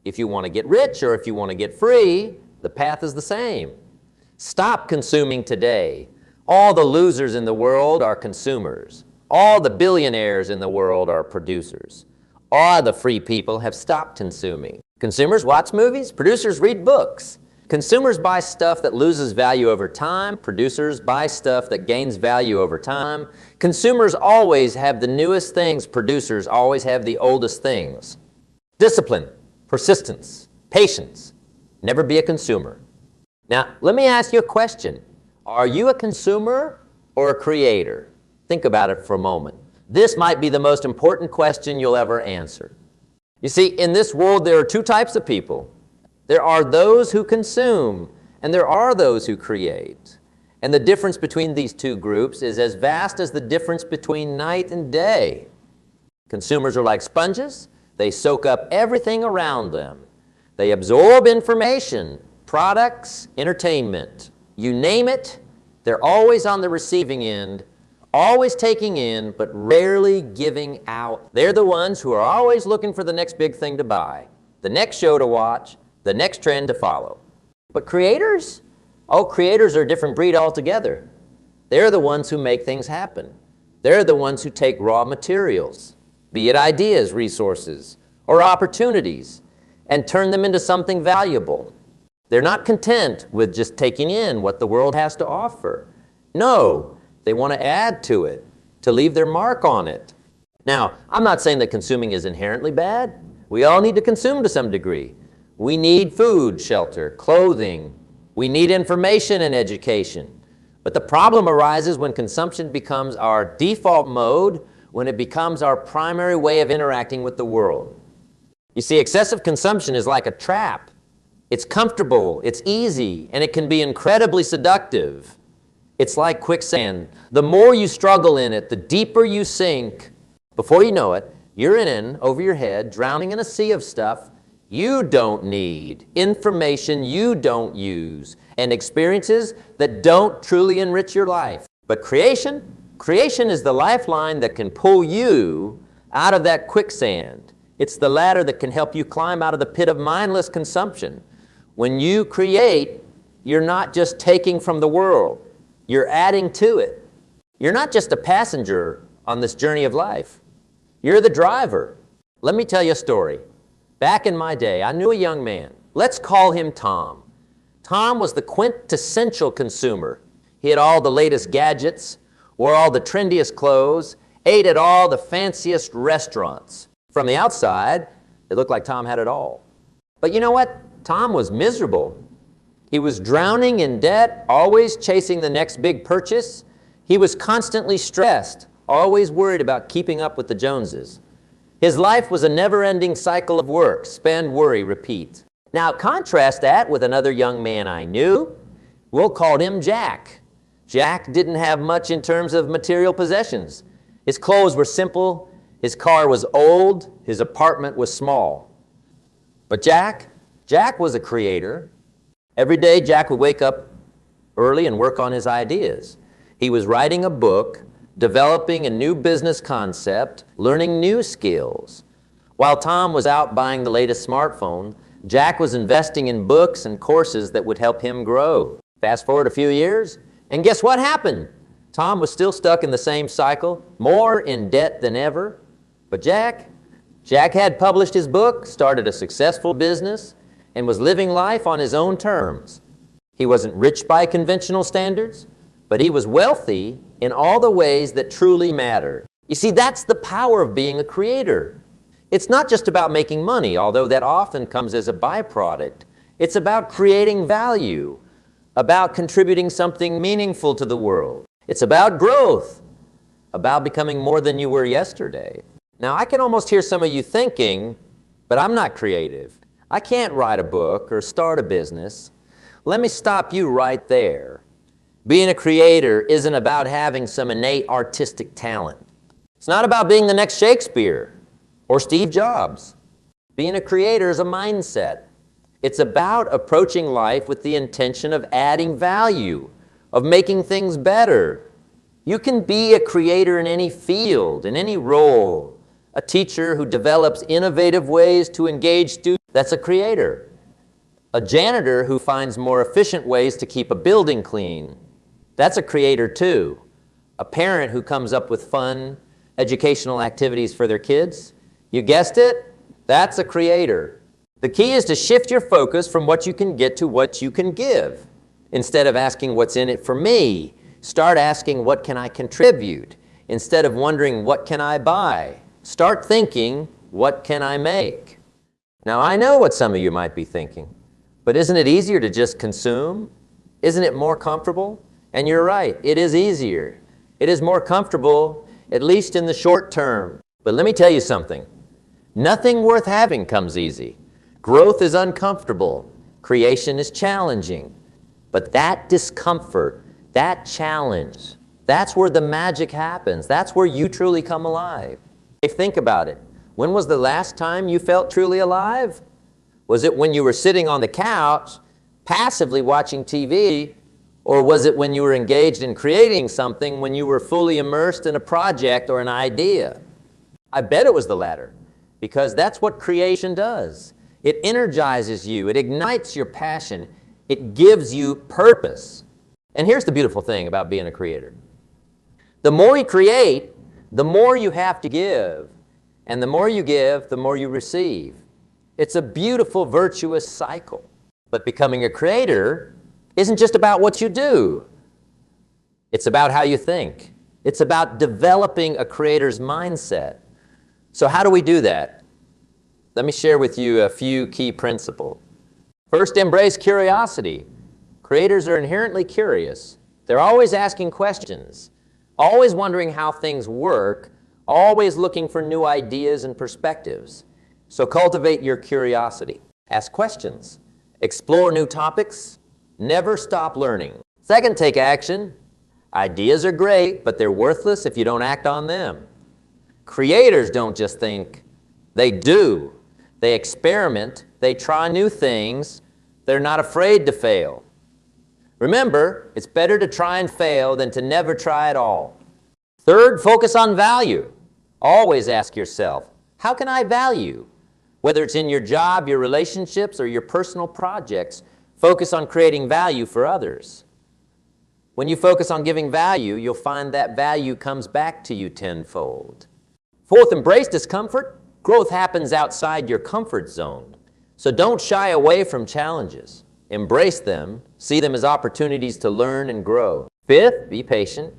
If you want to get rich or if you want to get free, the path is the same. Stop consuming today. All the losers in the world are consumers. All the billionaires in the world are producers. All the free people have stopped consuming. Consumers watch movies, producers read books. Consumers buy stuff that loses value over time. Producers buy stuff that gains value over time. Consumers always have the newest things. Producers always have the oldest things. Discipline, persistence, patience. Never be a consumer. Now, let me ask you a question. Are you a consumer or a creator? Think about it for a moment. This might be the most important question you'll ever answer. You see, in this world, there are two types of people. There are those who consume, and there are those who create. And the difference between these two groups is as vast as the difference between night and day. Consumers are like sponges. They soak up everything around them. They absorb information, products, entertainment. You name it, they're always on the receiving end, always taking in, but rarely giving out. They're the ones who are always looking for the next big thing to buy, the next show to watch, the next trend to follow. But creators? Oh, creators are a different breed altogether. They're the ones who make things happen. They're the ones who take raw materials, be it ideas, resources, or opportunities, and turn them into something valuable. They're not content with just taking in what the world has to offer. No, they want to add to it, to leave their mark on it. Now, I'm not saying that consuming is inherently bad. We all need to consume to some degree. We need food, shelter, clothing. We need information and education. But the problem arises when consumption becomes our default mode, when it becomes our primary way of interacting with the world. You see, excessive consumption is like a trap. It's comfortable, it's easy, and it can be incredibly seductive. It's like quicksand. The more you struggle in it, the deeper you sink. Before you know it, you're in, over your head, drowning in a sea of stuff you don't need, information you don't use, and experiences that don't truly enrich your life. But creation is the lifeline that can pull you out of that quicksand. It's the ladder that can help you climb out of the pit of mindless consumption. When you create, you're not just taking from the world, you're adding to it. You're not just a passenger on this journey of life. You're the driver. Let me tell you a story. Back in my day, I knew a young man. Let's call him Tom. Tom was the quintessential consumer. He had all the latest gadgets, wore all the trendiest clothes, ate at all the fanciest restaurants. From the outside, it looked like Tom had it all. But you know what? Tom was miserable. He was drowning in debt, always chasing the next big purchase. He was constantly stressed, always worried about keeping up with the Joneses. His life was a never-ending cycle of work, spend, worry, repeat. Now contrast that with another young man I knew. We'll call him Jack. Jack didn't have much in terms of material possessions. His clothes were simple, his car was old, his apartment was small. But Jack was a creator. Every day Jack would wake up early and work on his ideas. He was writing a book, developing a new business concept, learning new skills. While Tom was out buying the latest smartphone, Jack was investing in books and courses that would help him grow. Fast forward a few years, and guess what happened? Tom was still stuck in the same cycle, more in debt than ever. But Jack had published his book, started a successful business, and was living life on his own terms. He wasn't rich by conventional standards, but he was wealthy in all the ways that truly matter. You see, that's the power of being a creator. It's not just about making money, although that often comes as a byproduct. It's about creating value, about contributing something meaningful to the world. It's about growth, about becoming more than you were yesterday. Now, I can almost hear some of you thinking, but I'm not creative. I can't write a book or start a business. Let me stop you right there. Being a creator isn't about having some innate artistic talent. It's not about being the next Shakespeare or Steve Jobs. Being a creator is a mindset. It's about approaching life with the intention of adding value, of making things better. You can be a creator in any field, in any role. A teacher who develops innovative ways to engage students. That's a creator. A janitor who finds more efficient ways to keep a building clean, that's a creator too. A parent who comes up with fun, educational activities for their kids, you guessed it, that's a creator. The key is to shift your focus from what you can get to what you can give. Instead of asking what's in it for me, start asking what can I contribute. Instead of wondering what can I buy, start thinking what can I make. Now I know what some of you might be thinking, but isn't it easier to just consume? Isn't it more comfortable? And you're right, it is easier. It is more comfortable, at least in the short term. But let me tell you something. Nothing worth having comes easy. Growth is uncomfortable. Creation is challenging. But that discomfort, that challenge, that's where the magic happens. That's where you truly come alive. Think about it. When was the last time you felt truly alive? Was it when you were sitting on the couch, passively watching TV, or was it when you were engaged in creating something, when you were fully immersed in a project or an idea? I bet it was the latter, because that's what creation does. It energizes you, it ignites your passion, it gives you purpose. And here's the beautiful thing about being a creator. The more you create, the more you have to give. And the more you give, the more you receive. It's a beautiful, virtuous cycle. But becoming a creator isn't just about what you do. It's about how you think. It's about developing a creator's mindset. So how do we do that? Let me share with you a few key principles. First, embrace curiosity. Creators are inherently curious. They're always asking questions, always wondering how things work, always looking for new ideas and perspectives. So cultivate your curiosity. Ask questions. Explore new topics. Never stop learning. Second, take action. Ideas are great, but they're worthless if you don't act on them. Creators don't just think, they do. They experiment, they try new things, they're not afraid to fail. Remember, it's better to try and fail than to never try at all. Third, focus on value. Always ask yourself, how can I value? Whether it's in your job, your relationships, or your personal projects, focus on creating value for others. When you focus on giving value, you'll find that value comes back to you tenfold. Fourth, embrace discomfort. Growth happens outside your comfort zone. So don't shy away from challenges. Embrace them. See them as opportunities to learn and grow. Fifth, be patient.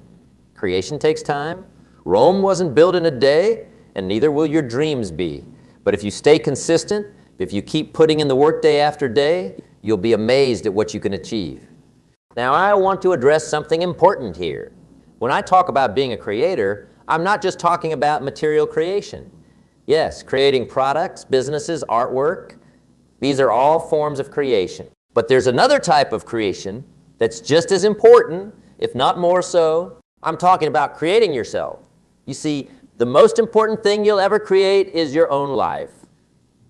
Creation takes time. Rome wasn't built in a day, and neither will your dreams be. But if you stay consistent, if you keep putting in the work day after day, you'll be amazed at what you can achieve. Now, I want to address something important here. When I talk about being a creator, I'm not just talking about material creation. Yes, creating products, businesses, artwork, these are all forms of creation. But there's another type of creation that's just as important, if not more so. I'm talking about creating yourself. You see, the most important thing you'll ever create is your own life.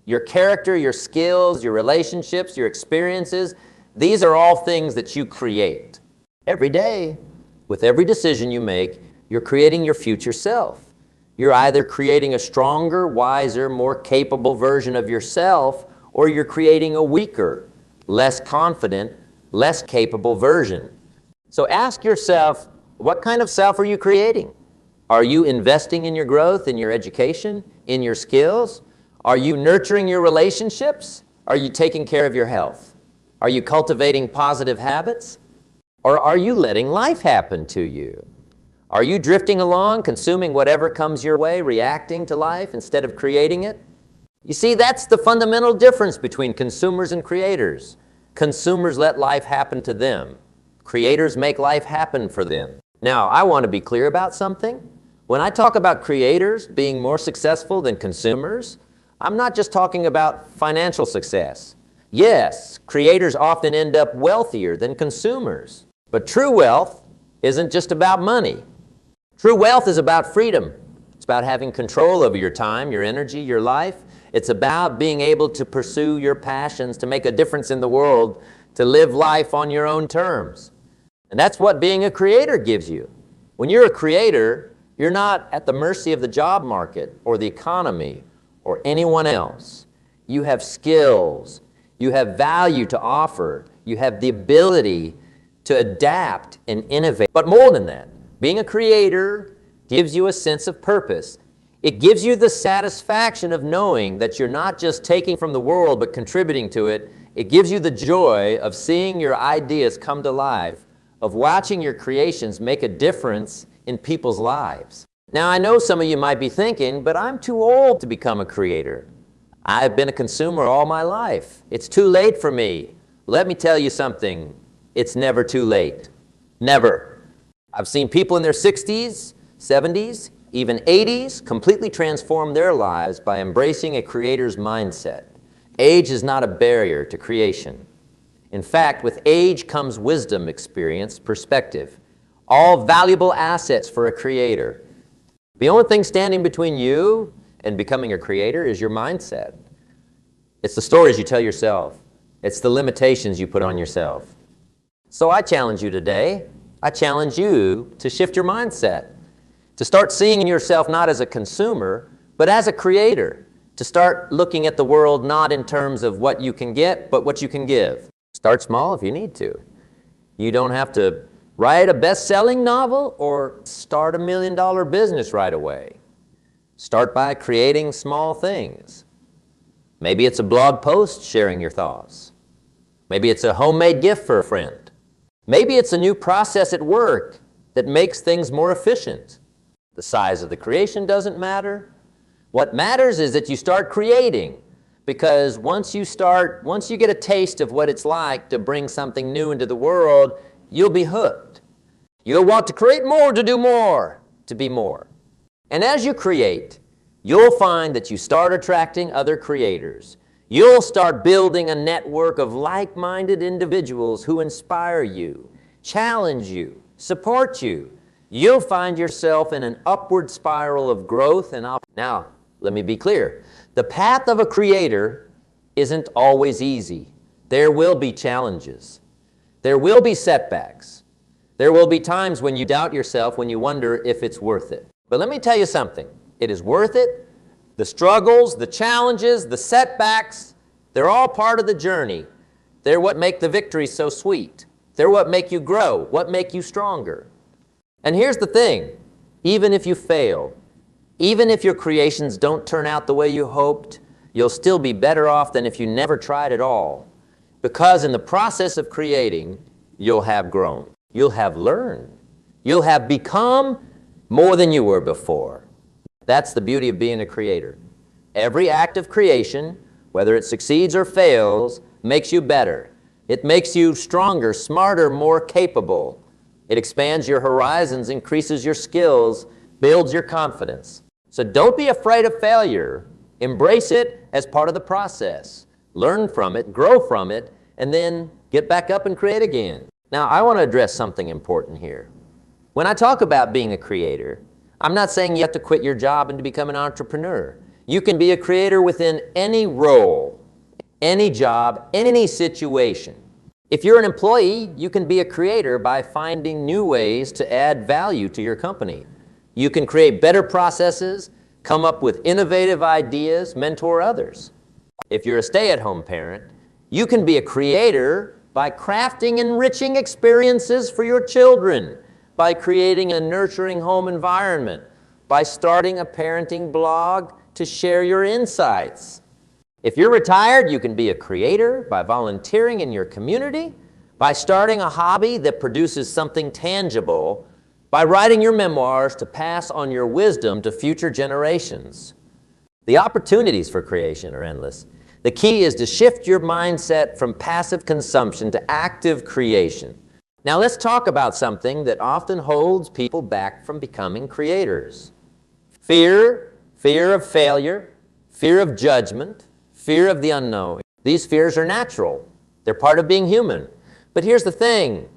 Your character, your skills, your relationships, your experiences, these are all things that you create. Every day, with every decision you make, you're creating your future self. You're either creating a stronger, wiser, more capable version of yourself, or you're creating a weaker, less confident, less capable version. So ask yourself, what kind of self are you creating? Are you investing in your growth, in your education, in your skills? Are you nurturing your relationships? Are you taking care of your health? Are you cultivating positive habits? Or are you letting life happen to you? Are you drifting along, consuming whatever comes your way, reacting to life instead of creating it? You see, that's the fundamental difference between consumers and creators. Consumers let life happen to them. Creators make life happen for them. Now, I want to be clear about something. When I talk about creators being more successful than consumers, I'm not just talking about financial success. Yes, creators often end up wealthier than consumers. But true wealth isn't just about money. True wealth is about freedom. It's about having control over your time, your energy, your life. It's about being able to pursue your passions, to make a difference in the world, to live life on your own terms. And that's what being a creator gives you. When you're a creator, you're not at the mercy of the job market or the economy or anyone else. You have skills. You have value to offer. You have the ability to adapt and innovate. But more than that, being a creator gives you a sense of purpose. It gives you the satisfaction of knowing that you're not just taking from the world but contributing to it. It gives you the joy of seeing your ideas come to life, of watching your creations make a difference in people's lives. Now, I know some of you might be thinking, but I'm too old to become a creator. I've been a consumer all my life. It's too late for me. Let me tell you something. It's never too late. Never. I've seen people in their 60s, 70s, even 80s completely transform their lives by embracing a creator's mindset. Age is not a barrier to creation. In fact, with age comes wisdom, experience, perspective. All valuable assets for a creator. The only thing standing between you and becoming a creator is your mindset. It's the stories you tell yourself. It's the limitations you put on yourself. So I challenge you today, I challenge you to shift your mindset, to start seeing yourself not as a consumer, but as a creator, to start looking at the world not in terms of what you can get, but what you can give. Start small if you need to. You don't have to write a best-selling novel or start $1 million business right away. Start by creating small things. Maybe it's a blog post sharing your thoughts. Maybe it's a homemade gift for a friend. Maybe it's a new process at work that makes things more efficient. The size of the creation doesn't matter. What matters is that you start creating, because once you get a taste of what it's like to bring something new into the world, you'll be hooked. You'll want to create more, to do more, to be more. And as you create, you'll find that you start attracting other creators. You'll start building a network of like-minded individuals who inspire you, challenge you, support you. You'll find yourself in an upward spiral of growth and opportunity. Now, let me be clear. The path of a creator isn't always easy. There will be challenges. There will be setbacks. There will be times when you doubt yourself, when you wonder if it's worth it. But let me tell you something. It is worth it. The struggles, the challenges, the setbacks, they're all part of the journey. They're what make the victory so sweet. They're what make you grow, what make you stronger. And here's the thing. Even if you fail, even if your creations don't turn out the way you hoped, you'll still be better off than if you never tried at all. Because in the process of creating, you'll have grown. You'll have learned. You'll have become more than you were before. That's the beauty of being a creator. Every act of creation, whether it succeeds or fails, makes you better. It makes you stronger, smarter, more capable. It expands your horizons, increases your skills, builds your confidence. So don't be afraid of failure. Embrace it as part of the process. Learn from it, grow from it, and then get back up and create again. Now, I want to address something important here. When I talk about being a creator, I'm not saying you have to quit your job and to become an entrepreneur. You can be a creator within any role, any job, any situation. If you're an employee, you can be a creator by finding new ways to add value to your company. You can create better processes, come up with innovative ideas, mentor others. If you're a stay-at-home parent, you can be a creator by crafting enriching experiences for your children, by creating a nurturing home environment, by starting a parenting blog to share your insights. If you're retired, you can be a creator by volunteering in your community, by starting a hobby that produces something tangible, by writing your memoirs to pass on your wisdom to future generations. The opportunities for creation are endless. The key is to shift your mindset from passive consumption to active creation. Now let's talk about something that often holds people back from becoming creators. Fear of failure, fear of judgment, fear of the unknown. These fears are natural. They're part of being human. But here's the thing.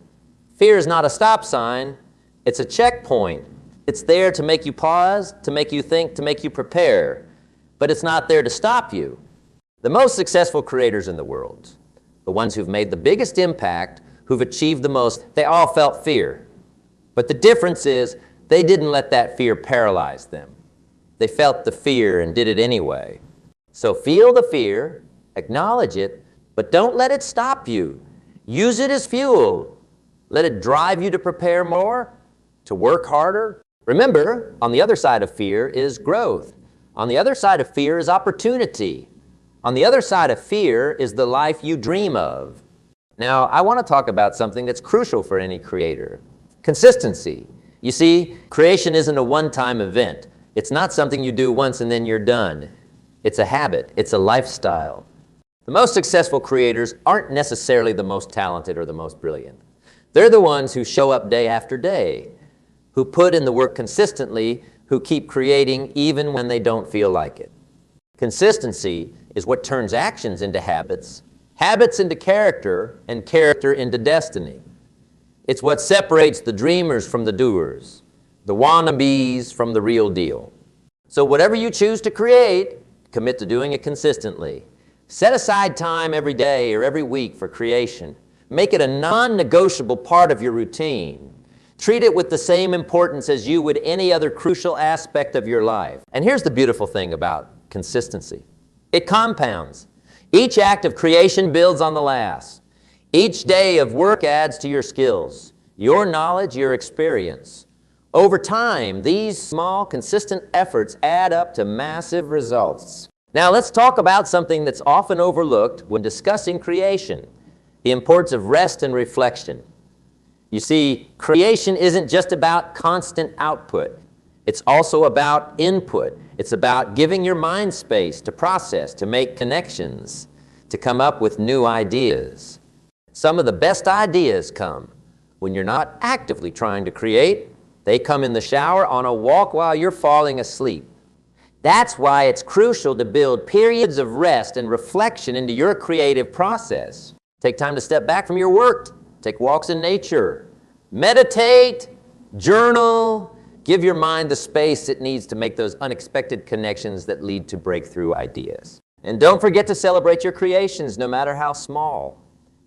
Fear is not a stop sign. It's a checkpoint. It's there to make you pause, to make you think, to make you prepare. But it's not there to stop you. The most successful creators in the world, the ones who've made the biggest impact, who've achieved the most, they all felt fear. But the difference is they didn't let that fear paralyze them. They felt the fear and did it anyway. So feel the fear, acknowledge it, but don't let it stop you. Use it as fuel. Let it drive you to prepare more, to work harder. Remember, on the other side of fear is growth. On the other side of fear is opportunity. On the other side of fear is the life you dream of. Now, I want to talk about something that's crucial for any creator: consistency. You see, creation isn't a one-time event. It's not something you do once and then you're done. It's a habit. It's a lifestyle. The most successful creators aren't necessarily the most talented or the most brilliant. They're the ones who show up day after day, who put in the work consistently, who keep creating even when they don't feel like it. Consistency is what turns actions into habits, habits into character, and character into destiny. It's what separates the dreamers from the doers, the wannabes from the real deal. So whatever you choose to create, commit to doing it consistently. Set aside time every day or every week for creation. Make it a non-negotiable part of your routine. Treat it with the same importance as you would any other crucial aspect of your life. And here's the beautiful thing about consistency. It compounds. Each act of creation builds on the last. Each day of work adds to your skills, your knowledge, your experience. Over time, these small, consistent efforts add up to massive results. Now let's talk about something that's often overlooked when discussing creation: the importance of rest and reflection. You see, creation isn't just about constant output. It's also about input. It's about giving your mind space to process, to make connections, to come up with new ideas. Some of the best ideas come when you're not actively trying to create. They come in the shower, on a walk, while you're falling asleep. That's why it's crucial to build periods of rest and reflection into your creative process. Take time to step back from your work. Take walks in nature. Meditate, journal. Give your mind the space it needs to make those unexpected connections that lead to breakthrough ideas. And don't forget to celebrate your creations, no matter how small.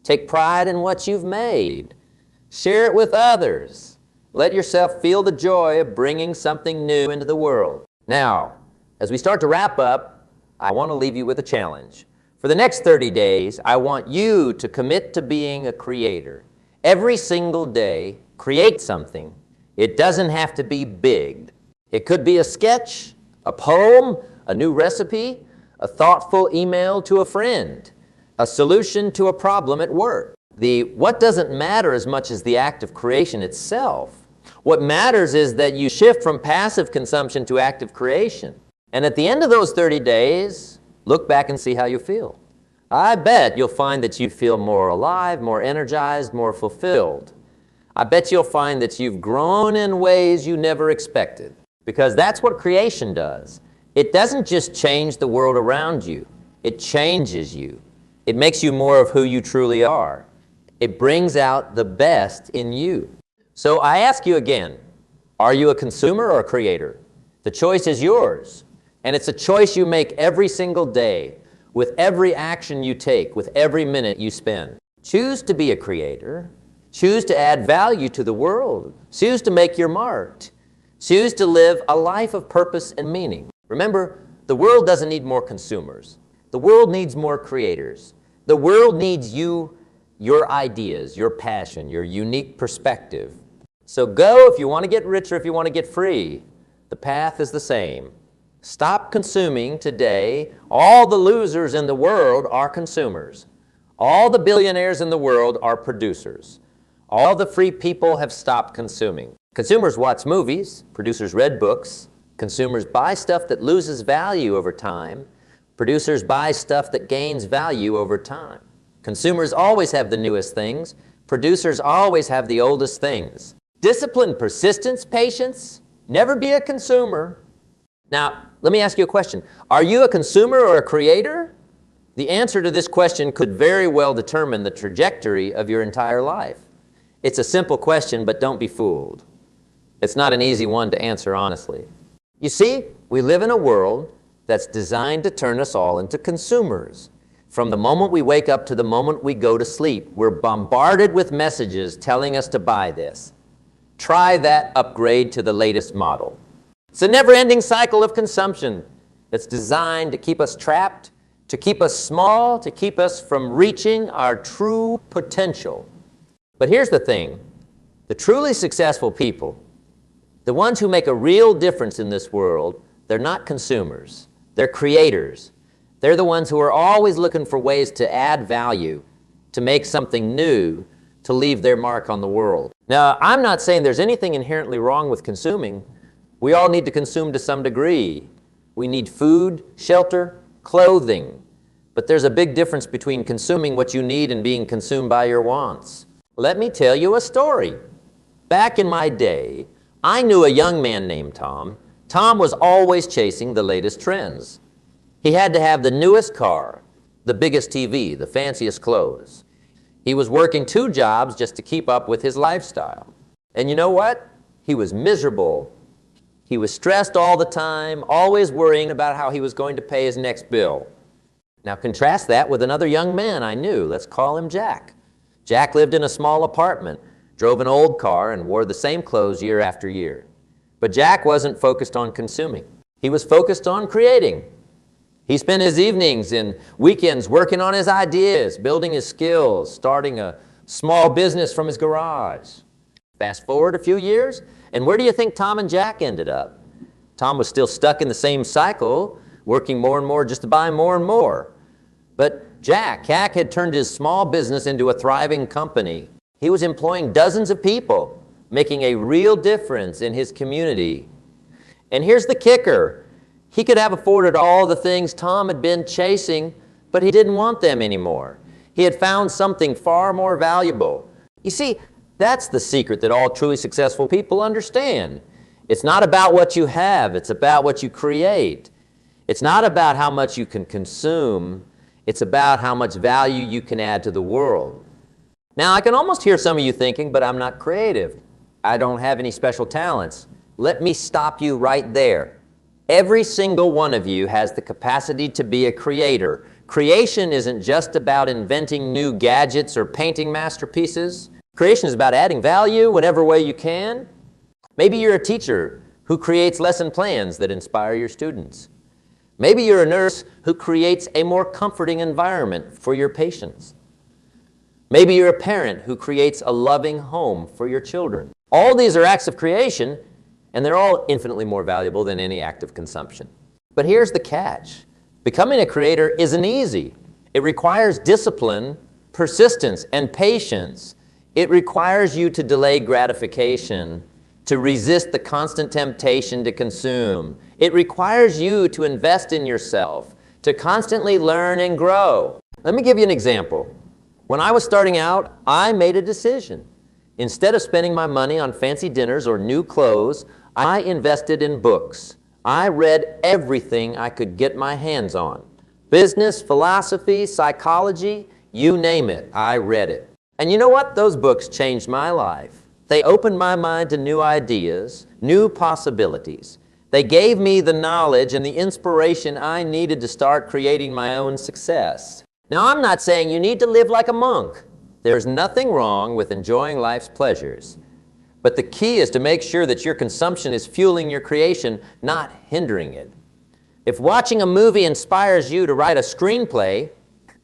Take pride in what you've made. Share it with others. Let yourself feel the joy of bringing something new into the world. Now, as we start to wrap up, I want to leave you with a challenge. For the next 30 days, I want you to commit to being a creator. Every single day, create something. It doesn't have to be big. It could be a sketch, a poem, a new recipe, a thoughtful email to a friend, a solution to a problem at work. What doesn't matter as much as the act of creation itself. What matters is that you shift from passive consumption to active creation. And at the end of those 30 days, look back and see how you feel. I bet you'll find that you feel more alive, more energized, more fulfilled. I bet you'll find that you've grown in ways you never expected. Because that's what creation does. It doesn't just change the world around you. It changes you. It makes you more of who you truly are. It brings out the best in you. So I ask you again, are you a consumer or a creator? The choice is yours. And it's a choice you make every single day, with every action you take, with every minute you spend. Choose to be a creator. Choose to add value to the world. Choose to make your mark. Choose to live a life of purpose and meaning. Remember, the world doesn't need more consumers. The world needs more creators. The world needs you, your ideas, your passion, your unique perspective. So go if you want to get rich or if you want to get free. The path is the same. Stop consuming today. All the losers in the world are consumers. All the billionaires in the world are producers. All the free people have stopped consuming. Consumers watch movies. Producers read books. Consumers buy stuff that loses value over time. Producers buy stuff that gains value over time. Consumers always have the newest things. Producers always have the oldest things. Discipline, persistence, patience. Never be a consumer. Now, let me ask you a question. Are you a consumer or a creator? The answer to this question could very well determine the trajectory of your entire life. It's a simple question, but don't be fooled. It's not an easy one to answer honestly. You see, we live in a world that's designed to turn us all into consumers. From the moment we wake up to the moment we go to sleep, we're bombarded with messages telling us to buy this. Try that upgrade to the latest model. It's a never-ending cycle of consumption. that's designed to keep us trapped, to keep us small, to keep us from reaching our true potential. But here's the thing. The truly successful people, the ones who make a real difference in this world, they're not consumers. They're creators. They're the ones who are always looking for ways to add value, to make something new, to leave their mark on the world. Now, I'm not saying there's anything inherently wrong with consuming. We all need to consume to some degree. We need food, shelter, clothing. But there's a big difference between consuming what you need and being consumed by your wants. Let me tell you a story. Back in my day, I knew a young man named Tom. Tom was always chasing the latest trends. He had to have the newest car, the biggest TV, the fanciest clothes. He was working 2 jobs just to keep up with his lifestyle. And you know what? He was miserable. He was stressed all the time, always worrying about how he was going to pay his next bill. Now contrast that with another young man I knew. Let's call him Jack. Jack lived in a small apartment, drove an old car, and wore the same clothes year after year. But Jack wasn't focused on consuming. He was focused on creating. He spent his evenings and weekends working on his ideas, building his skills, starting a small business from his garage. Fast forward a few years, and where do you think Tom and Jack ended up? Tom was still stuck in the same cycle, working more and more just to buy more and more. But Jack had turned his small business into a thriving company. He was employing dozens of people, making a real difference in his community. And here's the kicker. He could have afforded all the things Tom had been chasing, but he didn't want them anymore. He had found something far more valuable. You see, that's the secret that all truly successful people understand. It's not about what you have, it's about what you create. It's not about how much you can consume, it's about how much value you can add to the world. Now, I can almost hear some of you thinking, but I'm not creative. I don't have any special talents. Let me stop you right there. Every single one of you has the capacity to be a creator. Creation isn't just about inventing new gadgets or painting masterpieces. Creation is about adding value whatever way you can. Maybe you're a teacher who creates lesson plans that inspire your students. Maybe you're a nurse who creates a more comforting environment for your patients. Maybe you're a parent who creates a loving home for your children. All these are acts of creation, and they're all infinitely more valuable than any act of consumption. But here's the catch. Becoming a creator isn't easy. It requires discipline, persistence, and patience. It requires you to delay gratification, to resist the constant temptation to consume. It requires you to invest in yourself, to constantly learn and grow. Let me give you an example. When I was starting out, I made a decision. Instead of spending my money on fancy dinners or new clothes, I invested in books. I read everything I could get my hands on. Business, philosophy, psychology, you name it, I read it. And you know what? Those books changed my life. They opened my mind to new ideas, new possibilities. They gave me the knowledge and the inspiration I needed to start creating my own success. Now, I'm not saying you need to live like a monk. There's nothing wrong with enjoying life's pleasures. But the key is to make sure that your consumption is fueling your creation, not hindering it. If watching a movie inspires you to write a screenplay,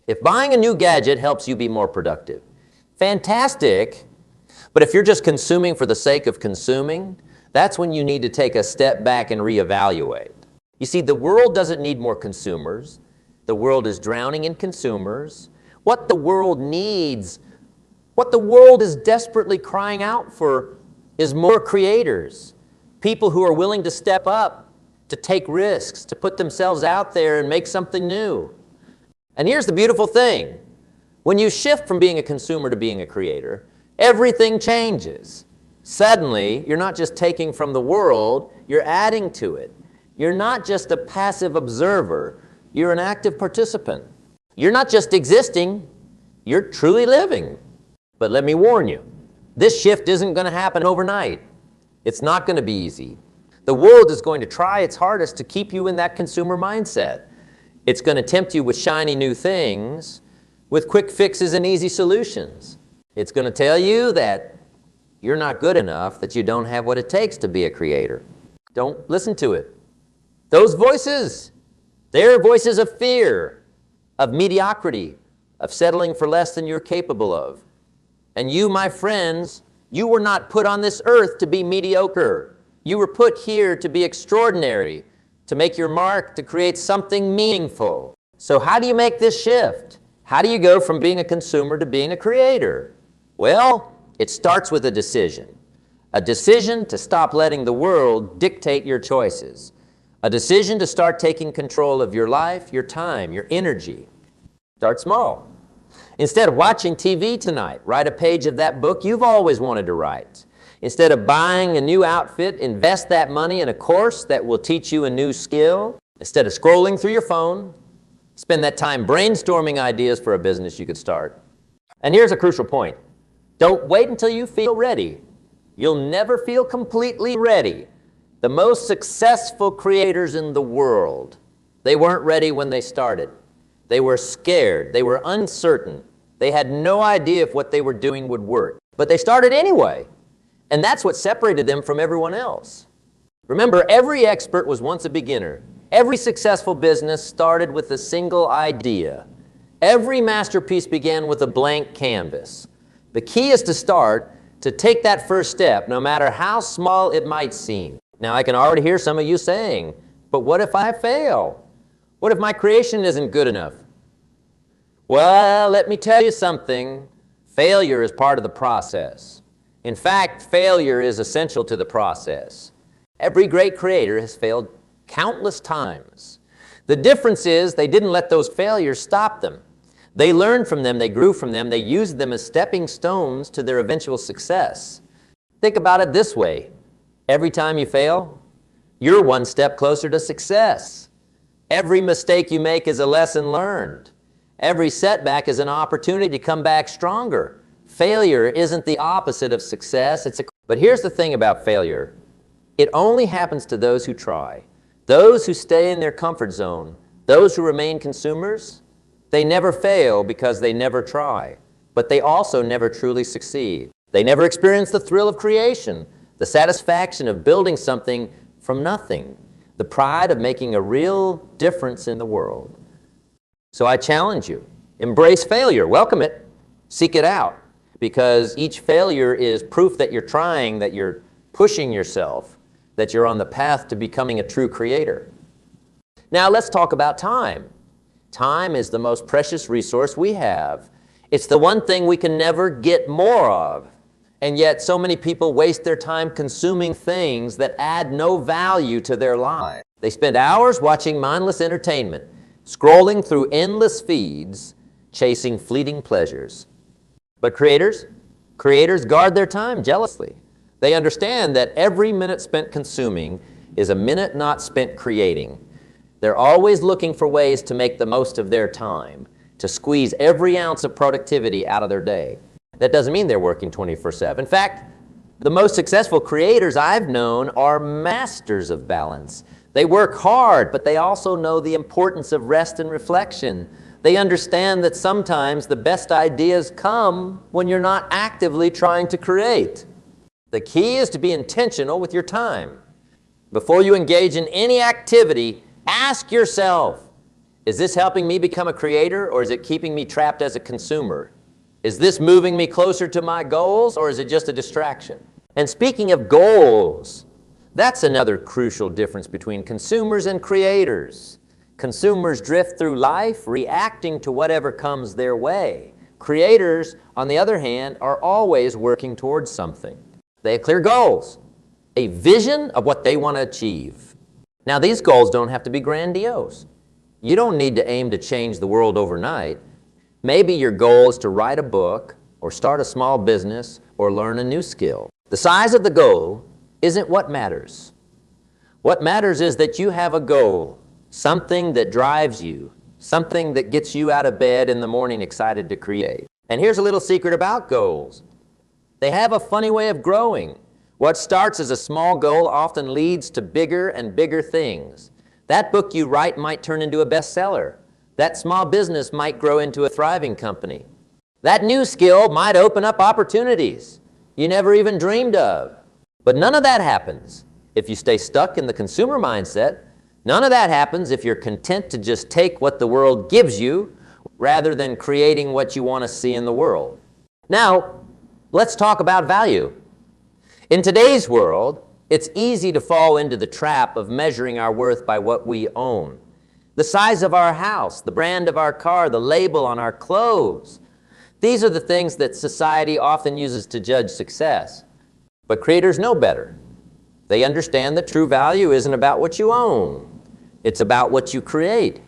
if buying a new gadget helps you be more productive, fantastic. But if you're just consuming for the sake of consuming, that's when you need to take a step back and reevaluate. You see, the world doesn't need more consumers. The world is drowning in consumers. What the world needs, what the world is desperately crying out for, is more creators, people who are willing to step up, to take risks, to put themselves out there and make something new. And here's the beautiful thing. When you shift from being a consumer to being a creator, everything changes. Suddenly, you're not just taking from the world, you're adding to it. You're not just a passive observer, you're an active participant. You're not just existing, you're truly living. But let me warn you, this shift isn't going to happen overnight. It's not going to be easy. The world is going to try its hardest to keep you in that consumer mindset. It's going to tempt you with shiny new things, with quick fixes and easy solutions. It's going to tell you that you're not good enough, that you don't have what it takes to be a creator. Don't listen to it. Those voices, They are voices of fear, of mediocrity, of settling for less than you're capable of. And you, my friends, you were not put on this earth to be mediocre. You were put here to be extraordinary, to make your mark, to create something meaningful. So how do you make this shift? How do you go from being a consumer to being a creator? Well, it starts with a decision. A decision to stop letting the world dictate your choices. A decision to start taking control of your life, your time, your energy. Start small. Instead of watching TV tonight, write a page of that book you've always wanted to write. Instead of buying a new outfit, invest that money in a course that will teach you a new skill. Instead of scrolling through your phone, spend that time brainstorming ideas for a business you could start. And here's a crucial point. Don't wait until you feel ready. You'll never feel completely ready. The most successful creators in the world, they weren't ready when they started. They were scared. They were uncertain. They had no idea if what they were doing would work. But they started anyway. And that's what separated them from everyone else. Remember, every expert was once a beginner. Every successful business started with a single idea. Every masterpiece began with a blank canvas. The key is to start, to take that first step, no matter how small it might seem. Now, I can already hear some of you saying, but what if I fail? What if my creation isn't good enough? Well, let me tell you something. Failure is part of the process. In fact, failure is essential to the process. Every great creator has failed countless times. The difference is they didn't let those failures stop them. They learned from them, they grew from them, they used them as stepping stones to their eventual success. Think about it this way. Every time you fail, you're one step closer to success. Every mistake you make is a lesson learned. Every setback is an opportunity to come back stronger. Failure isn't the opposite of success. But here's the thing about failure. It only happens to those who try. Those who stay in their comfort zone, those who remain consumers, they never fail because they never try. But they also never truly succeed. They never experience the thrill of creation, the satisfaction of building something from nothing, the pride of making a real difference in the world. So I challenge you, embrace failure, welcome it, seek it out, because each failure is proof that you're trying, that you're pushing yourself, that you're on the path to becoming a true creator. Now let's talk about time. Time is the most precious resource we have. It's the one thing we can never get more of. And yet so many people waste their time consuming things that add no value to their lives. They spend hours watching mindless entertainment, scrolling through endless feeds, chasing fleeting pleasures. But creators guard their time jealously. They understand that every minute spent consuming is a minute not spent creating. They're always looking for ways to make the most of their time, to squeeze every ounce of productivity out of their day. That doesn't mean they're working 24/7. In fact, the most successful creators I've known are masters of balance. They work hard, but they also know the importance of rest and reflection. They understand that sometimes the best ideas come when you're not actively trying to create. The key is to be intentional with your time. Before you engage in any activity, ask yourself, is this helping me become a creator, or is it keeping me trapped as a consumer? Is this moving me closer to my goals, or is it just a distraction? And speaking of goals, that's another crucial difference between consumers and creators. Consumers drift through life reacting to whatever comes their way. Creators, on the other hand, are always working towards something. They have clear goals, a vision of what they want to achieve. Now, these goals don't have to be grandiose. You don't need to aim to change the world overnight. Maybe your goal is to write a book, or start a small business, or learn a new skill. The size of the goal isn't what matters. What matters is that you have a goal, something that drives you, something that gets you out of bed in the morning excited to create. And here's a little secret about goals. They have a funny way of growing. What starts as a small goal often leads to bigger and bigger things. That book you write might turn into a bestseller. That small business might grow into a thriving company. That new skill might open up opportunities you never even dreamed of. But none of that happens if you stay stuck in the consumer mindset, None of that happens if you're content to just take what the world gives you rather than creating what you want to see in the world. Now, let's talk about value. In today's world, it's easy to fall into the trap of measuring our worth by what we own. The size of our house, the brand of our car, the label on our clothes. These are the things that society often uses to judge success. But creators know better. They understand that true value isn't about what you own. It's about what you create.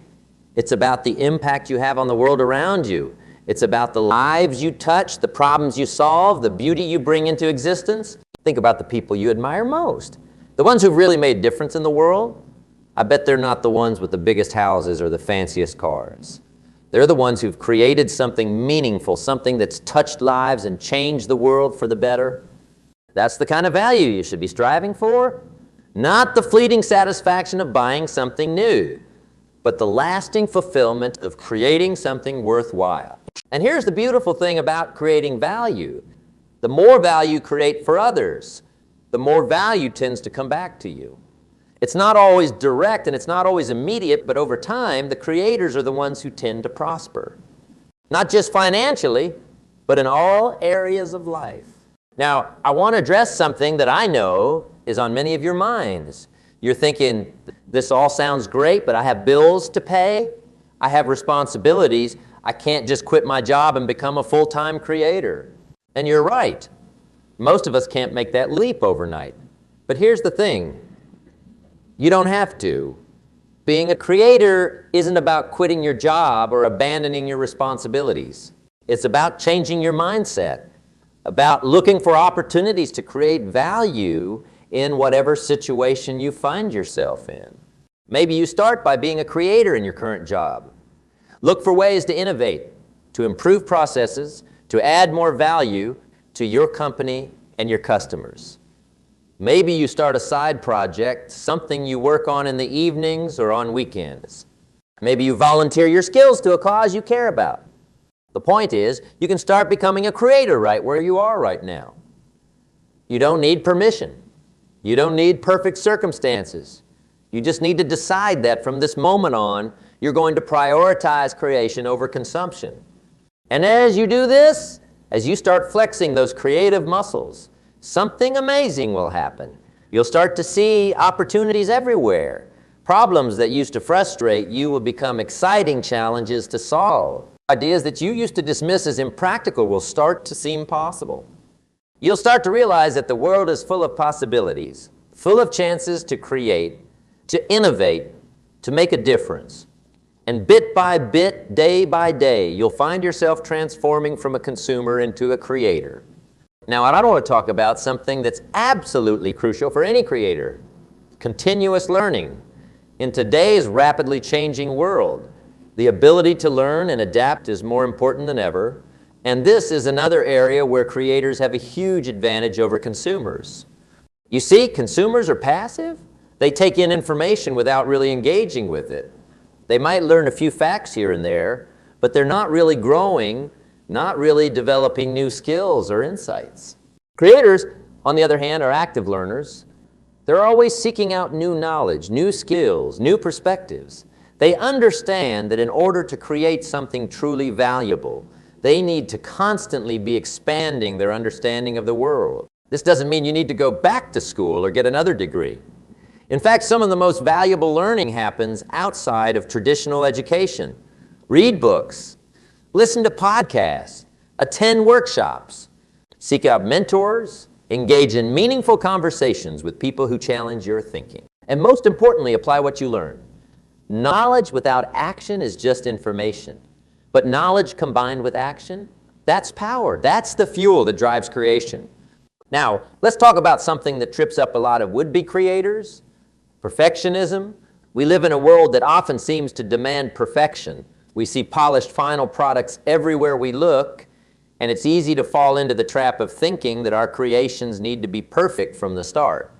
It's about the impact you have on the world around you. It's about the lives you touch, the problems you solve, the beauty you bring into existence. Think about the people you admire most. The ones who've really made a difference in the world, I bet they're not the ones with the biggest houses or the fanciest cars. They're the ones who've created something meaningful, something that's touched lives and changed the world for the better. That's the kind of value you should be striving for. Not the fleeting satisfaction of buying something new, but the lasting fulfillment of creating something worthwhile. And here's the beautiful thing about creating value. The more value you create for others, the more value tends to come back to you. It's not always direct and it's not always immediate, but over time, the creators are the ones who tend to prosper. Not just financially, but in all areas of life. Now, I want to address something that I know is on many of your minds. You're thinking, this all sounds great, but I have bills to pay. I have responsibilities. I can't just quit my job and become a full-time creator. And you're right. Most of us can't make that leap overnight. But here's the thing. You don't have to. Being a creator isn't about quitting your job or abandoning your responsibilities. It's about changing your mindset, about looking for opportunities to create value in whatever situation you find yourself in. Maybe you start by being a creator in your current job. Look for ways to innovate, to improve processes, to add more value to your company and your customers. Maybe you start a side project, something you work on in the evenings or on weekends. Maybe you volunteer your skills to a cause you care about. The point is, you can start becoming a creator right where you are right now. You don't need permission. You don't need perfect circumstances. You just need to decide that from this moment on, you're going to prioritize creation over consumption. And as you do this, as you start flexing those creative muscles, something amazing will happen. You'll start to see opportunities everywhere. Problems that used to frustrate you will become exciting challenges to solve. Ideas that you used to dismiss as impractical will start to seem possible. You'll start to realize that the world is full of possibilities, full of chances to create, to innovate, to make a difference. And bit by bit, day by day, you'll find yourself transforming from a consumer into a creator. Now, I don't want to talk about something that's absolutely crucial for any creator: continuous learning. In today's rapidly changing world, the ability to learn and adapt is more important than ever, and this is another area where creators have a huge advantage over consumers. You see, consumers are passive. They take in information without really engaging with it. They might learn a few facts here and there, but they're not really growing, not really developing new skills or insights. Creators, on the other hand, are active learners. They're always seeking out new knowledge, new skills, new perspectives. They understand that in order to create something truly valuable, they need to constantly be expanding their understanding of the world. This doesn't mean you need to go back to school or get another degree. In fact, some of the most valuable learning happens outside of traditional education. Read books, listen to podcasts, attend workshops, seek out mentors, engage in meaningful conversations with people who challenge your thinking. And most importantly, apply what you learn. Knowledge without action is just information. But knowledge combined with action, that's power. That's the fuel that drives creation. Now, let's talk about something that trips up a lot of would-be creators: perfectionism. We live in a world that often seems to demand perfection. We see polished final products everywhere we look, and it's easy to fall into the trap of thinking that our creations need to be perfect from the start.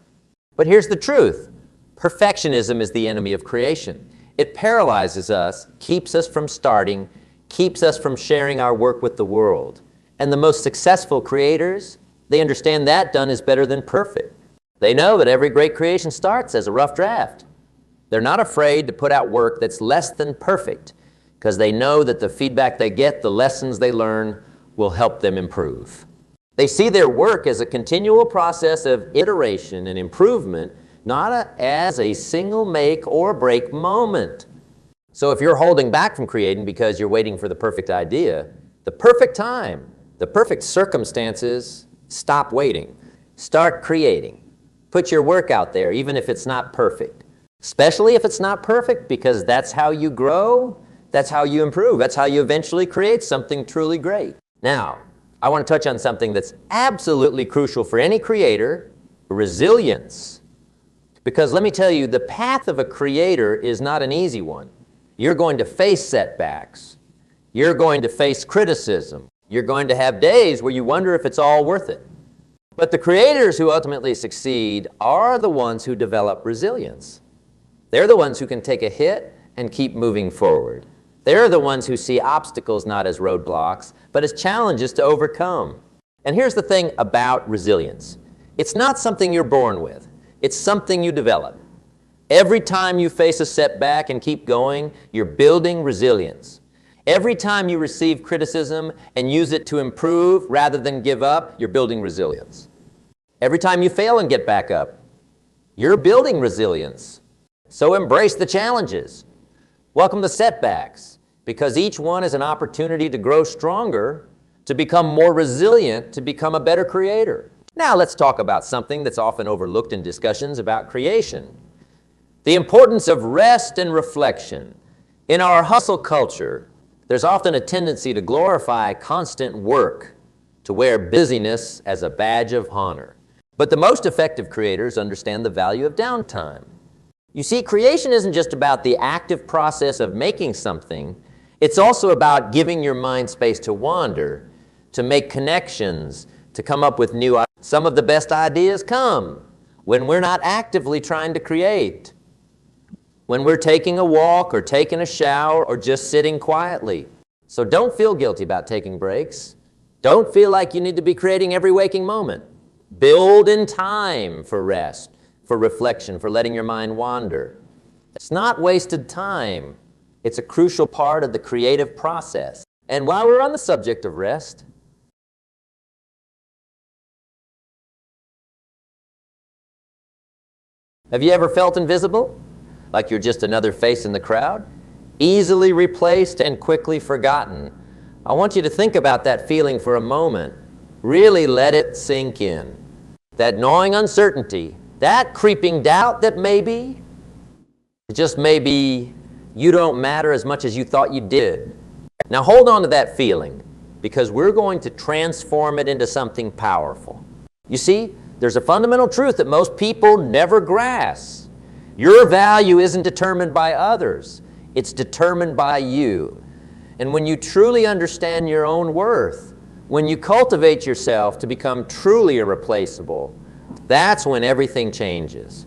But here's the truth. Perfectionism is the enemy of creation. It paralyzes us, keeps us from starting, keeps us from sharing our work with the world. And the most successful creators, they understand that done is better than perfect. They know that every great creation starts as a rough draft. They're not afraid to put out work that's less than perfect because they know that the feedback they get, the lessons they learn, will help them improve. They see their work as a continual process of iteration and improvement, not as a single make or break moment. So if you're holding back from creating because you're waiting for the perfect idea, the perfect time, the perfect circumstances, stop waiting. Start creating. Put your work out there, even if it's not perfect. Especially if it's not perfect, because that's how you grow, that's how you improve, that's how you eventually create something truly great. Now, I want to touch on something that's absolutely crucial for any creator, resilience. Because let me tell you, the path of a creator is not an easy one. You're going to face setbacks. You're going to face criticism. You're going to have days where you wonder if it's all worth it. But the creators who ultimately succeed are the ones who develop resilience. They're the ones who can take a hit and keep moving forward. They're the ones who see obstacles not as roadblocks, but as challenges to overcome. And here's the thing about resilience. It's not something you're born with. It's something you develop. Every time you face a setback and keep going, you're building resilience. Every time you receive criticism and use it to improve rather than give up, you're building resilience. Every time you fail and get back up, you're building resilience. So embrace the challenges. Welcome the setbacks, because each one is an opportunity to grow stronger, to become more resilient, to become a better creator. Now let's talk about something that's often overlooked in discussions about creation. The importance of rest and reflection. In our hustle culture, there's often a tendency to glorify constant work, to wear busyness as a badge of honor. But the most effective creators understand the value of downtime. You see, creation isn't just about the active process of making something. It's also about giving your mind space to wander, to make connections, to come up with new ideas. Some of the best ideas come when we're not actively trying to create, when we're taking a walk or taking a shower or just sitting quietly. So don't feel guilty about taking breaks. Don't feel like you need to be creating every waking moment. Build in time for rest, for reflection, for letting your mind wander. It's not wasted time. It's a crucial part of the creative process. And while we're on the subject of rest, have you ever felt invisible? Like you're just another face in the crowd? Easily replaced and quickly forgotten. I want you to think about that feeling for a moment. Really let it sink in. That gnawing uncertainty, that creeping doubt that maybe, just maybe, you don't matter as much as you thought you did. Now hold on to that feeling, because we're going to transform it into something powerful. You see, there's a fundamental truth that most people never grasp. Your value isn't determined by others. It's determined by you. And when you truly understand your own worth, when you cultivate yourself to become truly irreplaceable, that's when everything changes.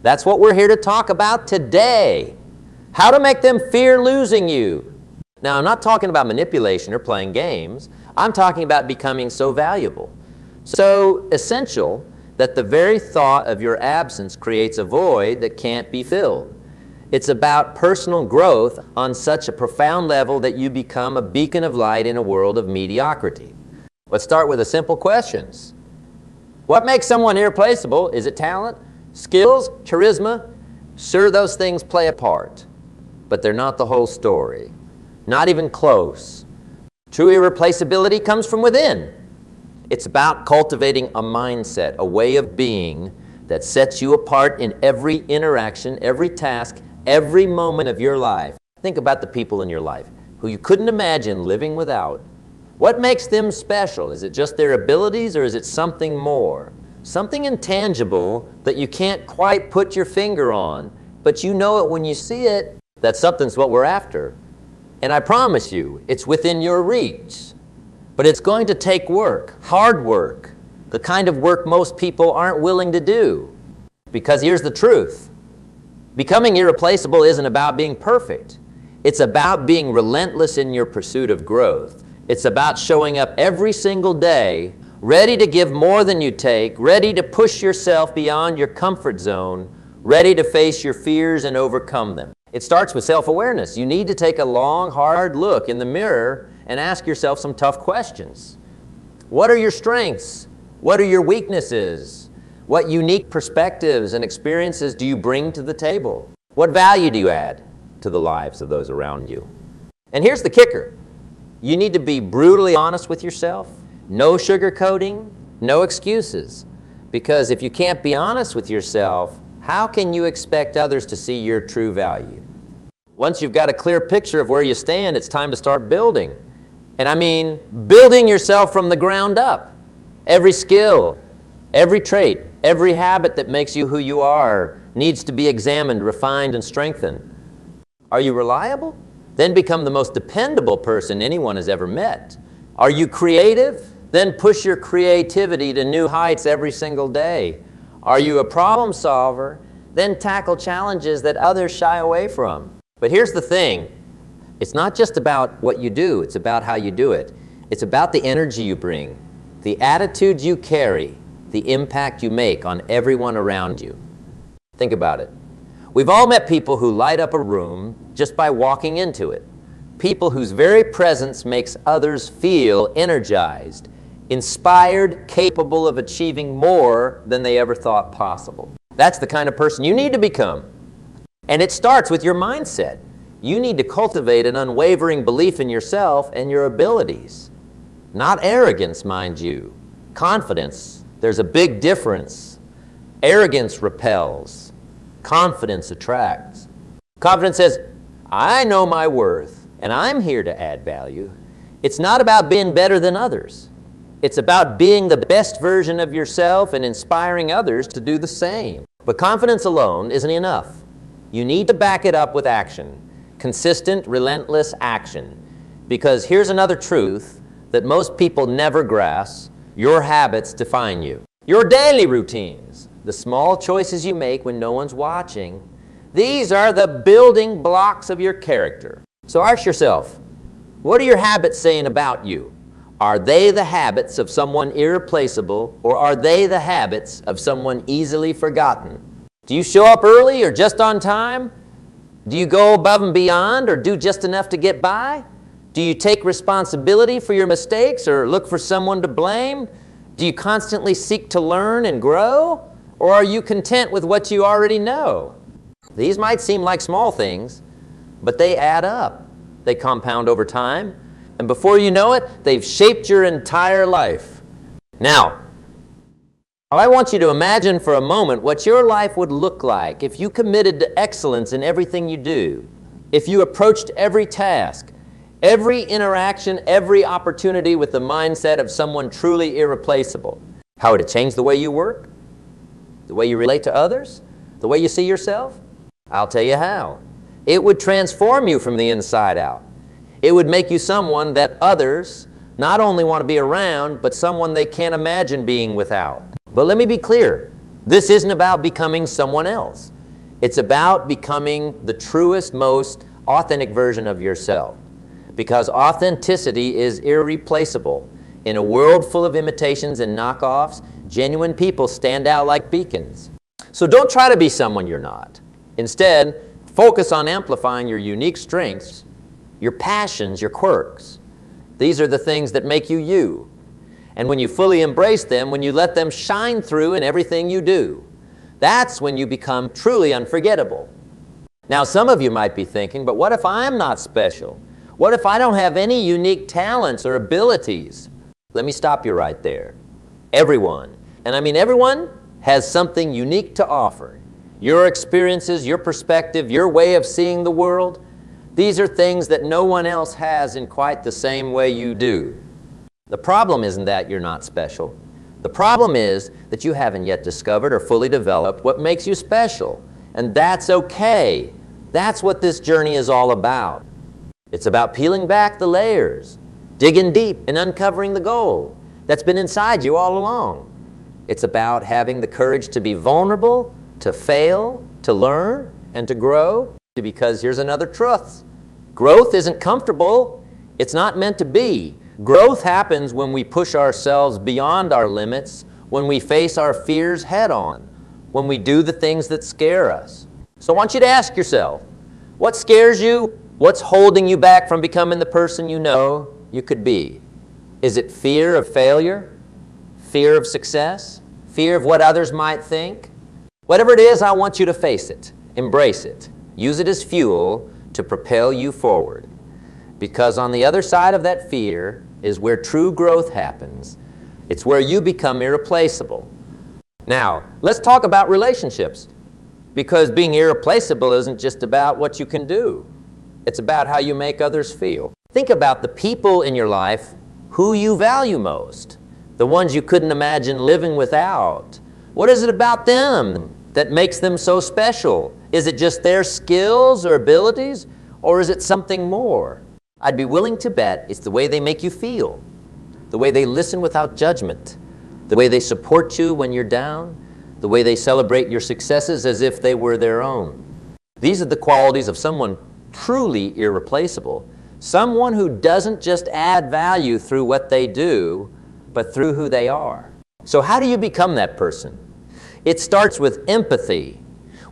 That's what we're here to talk about today. How to make them fear losing you. Now, I'm not talking about manipulation or playing games. I'm talking about becoming so valuable, so essential, that the very thought of your absence creates a void that can't be filled. It's about personal growth on such a profound level that you become a beacon of light in a world of mediocrity. Let's start with the simple questions. What makes someone irreplaceable? Is it talent, skills, charisma? Sure, those things play a part, but they're not the whole story. Not even close. True irreplaceability comes from within. It's about cultivating a mindset, a way of being that sets you apart in every interaction, every task, every moment of your life. Think about the people in your life who you couldn't imagine living without. What makes them special? Is it just their abilities, or is it something more? Something intangible that you can't quite put your finger on, but you know it when you see it. That something's what we're after. And I promise you, it's within your reach. But it's going to take work, hard work, the kind of work most people aren't willing to do. Because here's the truth. Becoming irreplaceable isn't about being perfect. It's about being relentless in your pursuit of growth. It's about showing up every single day, ready to give more than you take, ready to push yourself beyond your comfort zone, ready to face your fears and overcome them. It starts with self-awareness. You need to take a long, hard look in the mirror and ask yourself some tough questions. What are your strengths? What are your weaknesses? What unique perspectives and experiences do you bring to the table? What value do you add to the lives of those around you? And here's the kicker. You need to be brutally honest with yourself. No sugarcoating, no excuses. Because if you can't be honest with yourself, how can you expect others to see your true value? Once you've got a clear picture of where you stand, it's time to start building. And I mean building yourself from the ground up. Every skill, every trait, every habit that makes you who you are needs to be examined, refined, and strengthened. Are you reliable? Then become the most dependable person anyone has ever met. Are you creative? Then push your creativity to new heights every single day. Are you a problem solver? Then tackle challenges that others shy away from. But here's the thing. It's not just about what you do, it's about how you do it. It's about the energy you bring, the attitude you carry, the impact you make on everyone around you. Think about it. We've all met people who light up a room just by walking into it. People whose very presence makes others feel energized, inspired, capable of achieving more than they ever thought possible. That's the kind of person you need to become. And it starts with your mindset. You need to cultivate an unwavering belief in yourself and your abilities. Not arrogance, mind you. Confidence. There's a big difference. Arrogance repels. Confidence attracts. Confidence says, I know my worth, and I'm here to add value. It's not about being better than others. It's about being the best version of yourself and inspiring others to do the same. But confidence alone isn't enough. You need to back it up with action. Consistent, relentless action. Because here's another truth that most people never grasp. Your habits define you. Your daily routines, the small choices you make when no one's watching, these are the building blocks of your character. So ask yourself, what are your habits saying about you? Are they the habits of someone irreplaceable, or are they the habits of someone easily forgotten? Do you show up early or just on time? Do you go above and beyond or do just enough to get by? Do you take responsibility for your mistakes or look for someone to blame? Do you constantly seek to learn and grow? Or are you content with what you already know? These might seem like small things, but they add up. They compound over time. And before you know it, they've shaped your entire life. Now, I want you to imagine for a moment what your life would look like if you committed to excellence in everything you do, if you approached every task, every interaction, every opportunity with the mindset of someone truly irreplaceable. How would it change the way you work? The way you relate to others? The way you see yourself? I'll tell you how. It would transform you from the inside out. It would make you someone that others not only want to be around, but someone they can't imagine being without. But let me be clear. This isn't about becoming someone else. It's about becoming the truest, most authentic version of yourself. Because authenticity is irreplaceable. In a world full of imitations and knockoffs, genuine people stand out like beacons. So don't try to be someone you're not. Instead, focus on amplifying your unique strengths, your passions, your quirks. These are the things that make you you. And when you fully embrace them, when you let them shine through in everything you do, that's when you become truly unforgettable. Now, some of you might be thinking, but what if I'm not special? What if I don't have any unique talents or abilities? Let me stop you right there. Everyone, and I mean everyone, has something unique to offer. Your experiences, your perspective, your way of seeing the world, these are things that no one else has in quite the same way you do. The problem isn't that you're not special. The problem is that you haven't yet discovered or fully developed what makes you special. And that's okay. That's what this journey is all about. It's about peeling back the layers, digging deep and uncovering the gold that's been inside you all along. It's about having the courage to be vulnerable, to fail, to learn, and to grow. Because here's another truth. Growth isn't comfortable. It's not meant to be. Growth happens when we push ourselves beyond our limits, when we face our fears head on. when we do the things that scare us. So I want you to ask yourself, what scares you? What's holding you back from becoming the person you know you could be? Is it fear of failure? Fear of success? Fear of what others might think? Whatever it is, I want you to face it, embrace it, use it as fuel to propel you forward. Because on the other side of that fear is where true growth happens. It's where you become irreplaceable. Now, let's talk about relationships. Because being irreplaceable isn't just about what you can do. It's about how you make others feel. Think about the people in your life who you value most, the ones you couldn't imagine living without. What is it about them that makes them so special? Is it just their skills or abilities, or is it something more? I'd be willing to bet it's the way they make you feel, the way they listen without judgment, the way they support you when you're down, the way they celebrate your successes as if they were their own. These are the qualities of someone truly irreplaceable, someone who doesn't just add value through what they do, but through who they are. So how do you become that person? It starts with empathy,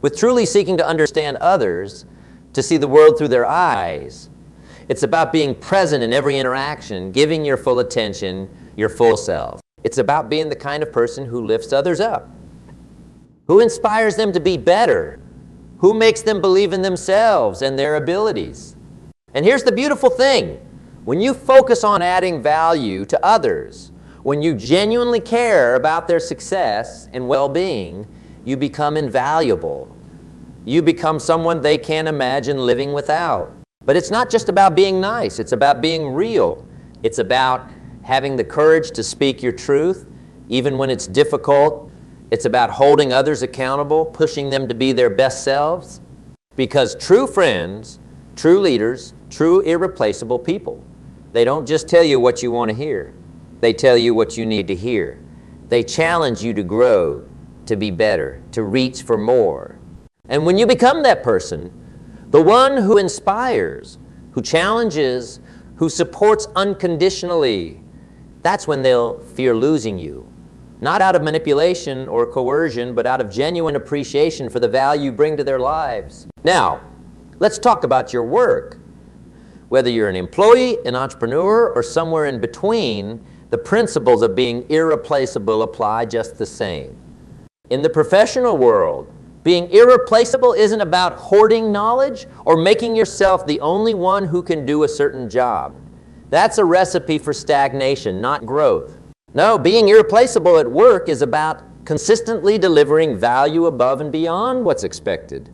with truly seeking to understand others, to see the world through their eyes. It's about being present in every interaction, giving your full attention, your full self. It's about being the kind of person who lifts others up, who inspires them to be better, who makes them believe in themselves and their abilities. And here's the beautiful thing. When you focus on adding value to others, when you genuinely care about their success and well-being, you become invaluable. You become someone they can't imagine living without. But it's not just about being nice. It's about being real. It's about having the courage to speak your truth, even when it's difficult. It's about holding others accountable, pushing them to be their best selves. Because true friends, true leaders, true irreplaceable people, they don't just tell you what you want to hear. They tell you what you need to hear. They challenge you to grow, to be better, to reach for more. And when you become that person, the one who inspires, who challenges, who supports unconditionally, that's when they'll fear losing you. Not out of manipulation or coercion, but out of genuine appreciation for the value you bring to their lives. Now, let's talk about your work. Whether you're an employee, an entrepreneur, or somewhere in between, the principles of being irreplaceable apply just the same. In the professional world, being irreplaceable isn't about hoarding knowledge or making yourself the only one who can do a certain job. That's a recipe for stagnation, not growth. No, being irreplaceable at work is about consistently delivering value above and beyond what's expected.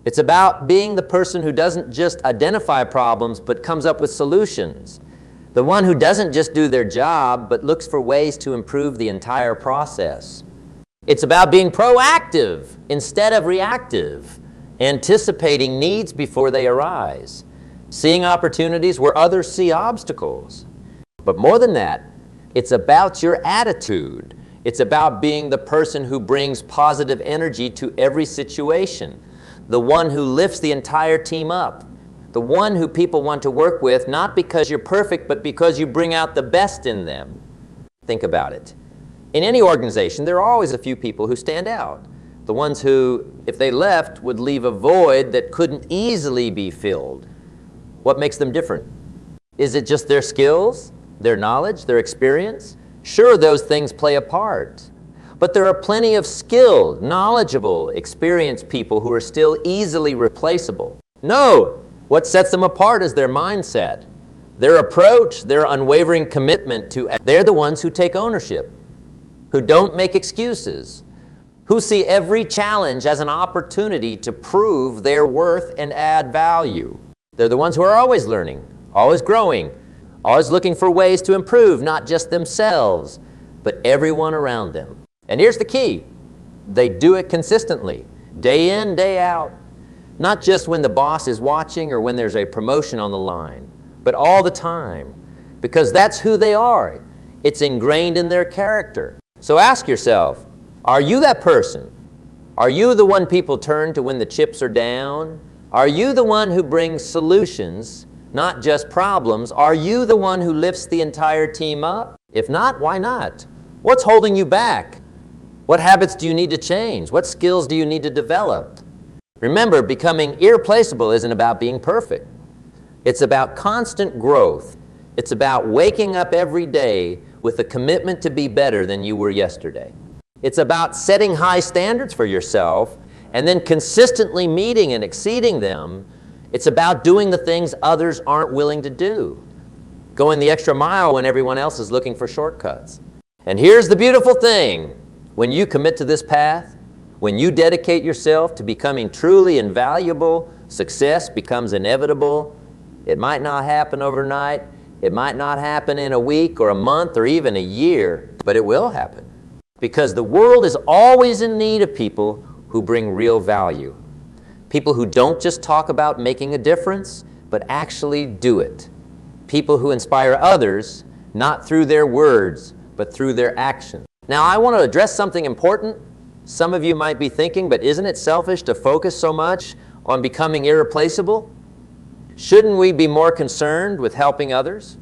It's about being the person who doesn't just identify problems, but comes up with solutions. The one who doesn't just do their job, but looks for ways to improve the entire process. It's about being proactive instead of reactive, anticipating needs before they arise, seeing opportunities where others see obstacles. But more than that, it's about your attitude. It's about being the person who brings positive energy to every situation, the one who lifts the entire team up, the one who people want to work with, not because you're perfect, but because you bring out the best in them. Think about it. In any organization, there are always a few people who stand out, the ones who, if they left, would leave a void that couldn't easily be filled. What makes them different? Is it just their skills? Their knowledge, their experience? Sure, those things play a part. But there are plenty of skilled, knowledgeable, experienced people who are still easily replaceable. No, what sets them apart is their mindset, their approach, their unwavering commitment to. They're the ones who take ownership, who don't make excuses, who see every challenge as an opportunity to prove their worth and add value. They're the ones who are always learning, always growing, always looking for ways to improve not just themselves, but everyone around them. And here's the key. They do it consistently, day in, day out. Not just when the boss is watching or when there's a promotion on the line, but all the time. Because that's who they are. It's ingrained in their character. So ask yourself, are you that person? Are you the one people turn to when the chips are down? Are you the one who brings solutions, not just problems? Are you the one who lifts the entire team up? If not, why not? What's holding you back? What habits do you need to change? What skills do you need to develop? Remember, becoming irreplaceable isn't about being perfect. It's about constant growth. It's about waking up every day with a commitment to be better than you were yesterday. It's about setting high standards for yourself and then consistently meeting and exceeding them. It's about doing the things others aren't willing to do, going the extra mile when everyone else is looking for shortcuts. And here's the beautiful thing. When you commit to this path, when you dedicate yourself to becoming truly invaluable, success becomes inevitable. It might not happen overnight. It might not happen in a week or a month or even a year, but it will happen. Because the world is always in need of people who bring real value. People who don't just talk about making a difference, but actually do it. People who inspire others, not through their words, but through their actions. Now, I want to address something important. Some of you might be thinking, but isn't it selfish to focus so much on becoming irreplaceable? Shouldn't we be more concerned with helping others?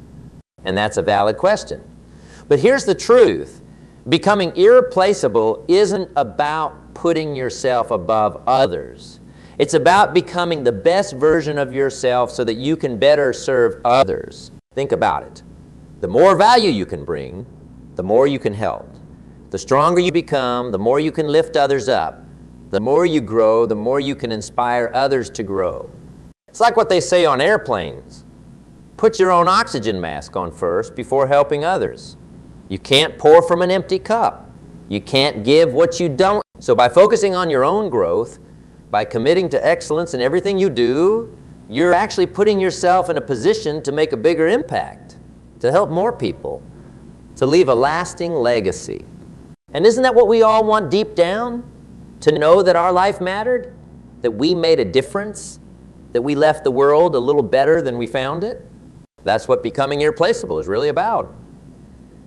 And that's a valid question. But here's the truth. Becoming irreplaceable isn't about putting yourself above others. It's about becoming the best version of yourself so that you can better serve others. Think about it. The more value you can bring, the more you can help. The stronger you become, the more you can lift others up. The more you grow, the more you can inspire others to grow. It's like what they say on airplanes. Put your own oxygen mask on first before helping others. You can't pour from an empty cup. You can't give what you don't. So by focusing on your own growth, by committing to excellence in everything you do, you're actually putting yourself in a position to make a bigger impact, to help more people, to leave a lasting legacy. And isn't that what we all want deep down? To know that our life mattered? That we made a difference? That we left the world a little better than we found it? That's what becoming irreplaceable is really about.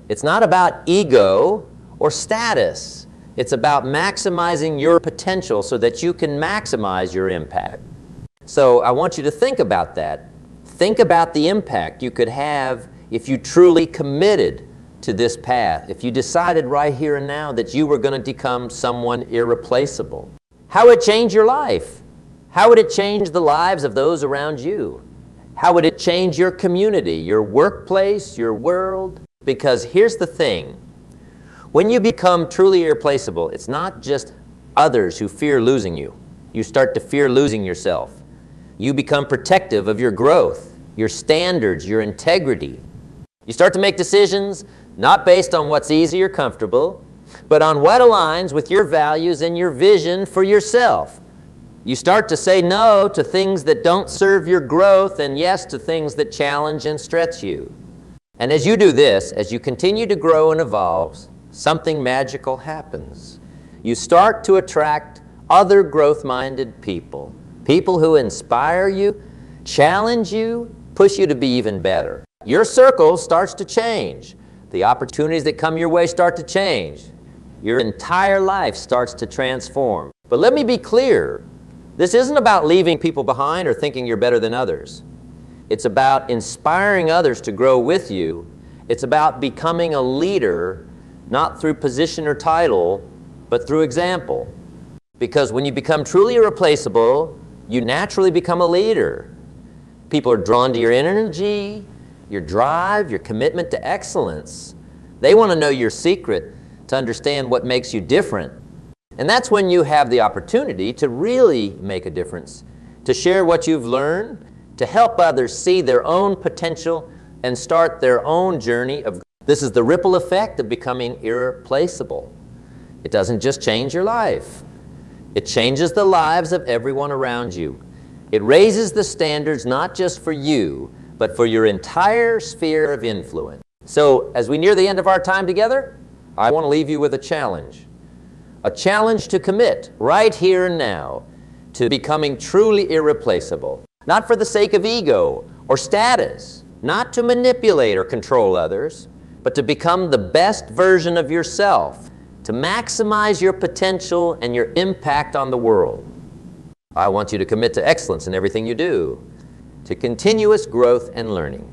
It's not about ego or status. It's about maximizing your potential so that you can maximize your impact. So I want you to think about that. Think about the impact you could have if you truly committed to this path, if you decided right here and now that you were going to become someone irreplaceable. How would it change your life? How would it change the lives of those around you? How would it change your community, your workplace, your world? Because here's the thing. When you become truly irreplaceable, it's not just others who fear losing you. You start to fear losing yourself. You become protective of your growth, your standards, your integrity. You start to make decisions not based on what's easy or comfortable, but on what aligns with your values and your vision for yourself. You start to say no to things that don't serve your growth and yes to things that challenge and stretch you. And as you do this, as you continue to grow and evolve, something magical happens. You start to attract other growth-minded people, people who inspire you, challenge you, push you to be even better. Your circle starts to change. The opportunities that come your way start to change. Your entire life starts to transform. But let me be clear. This isn't about leaving people behind or thinking you're better than others. It's about inspiring others to grow with you. It's about becoming a leader, not through position or title, but through example. Because when you become truly irreplaceable, you naturally become a leader. People are drawn to your energy, your drive, your commitment to excellence. They want to know your secret to understand what makes you different. And that's when you have the opportunity to really make a difference, to share what you've learned, to help others see their own potential and start their own journey of. This is the ripple effect of becoming irreplaceable. It doesn't just change your life. It changes the lives of everyone around you. It raises the standards not just for you, but for your entire sphere of influence. So as we near the end of our time together, I want to leave you with a challenge. A challenge to commit right here and now to becoming truly irreplaceable. Not for the sake of ego or status, not to manipulate or control others, but to become the best version of yourself, to maximize your potential and your impact on the world. I want you to commit to excellence in everything you do, to continuous growth and learning,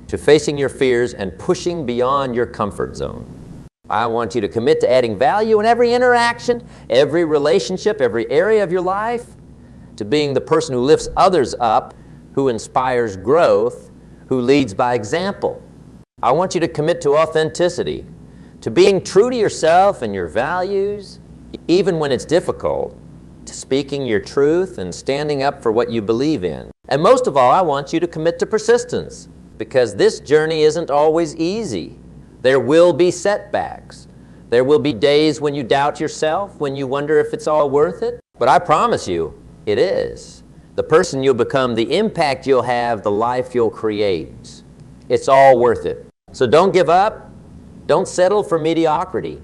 to facing your fears and pushing beyond your comfort zone. I want you to commit to adding value in every interaction, every relationship, every area of your life, to being the person who lifts others up, who inspires growth, who leads by example. I want you to commit to authenticity, to being true to yourself and your values, even when it's difficult, to speaking your truth and standing up for what you believe in. And most of all, I want you to commit to persistence, because this journey isn't always easy. There will be setbacks. There will be days when you doubt yourself, when you wonder if it's all worth it. But I promise you, it is. The person you'll become, the impact you'll have, the life you'll create, it's all worth it. So don't give up. Don't settle for mediocrity.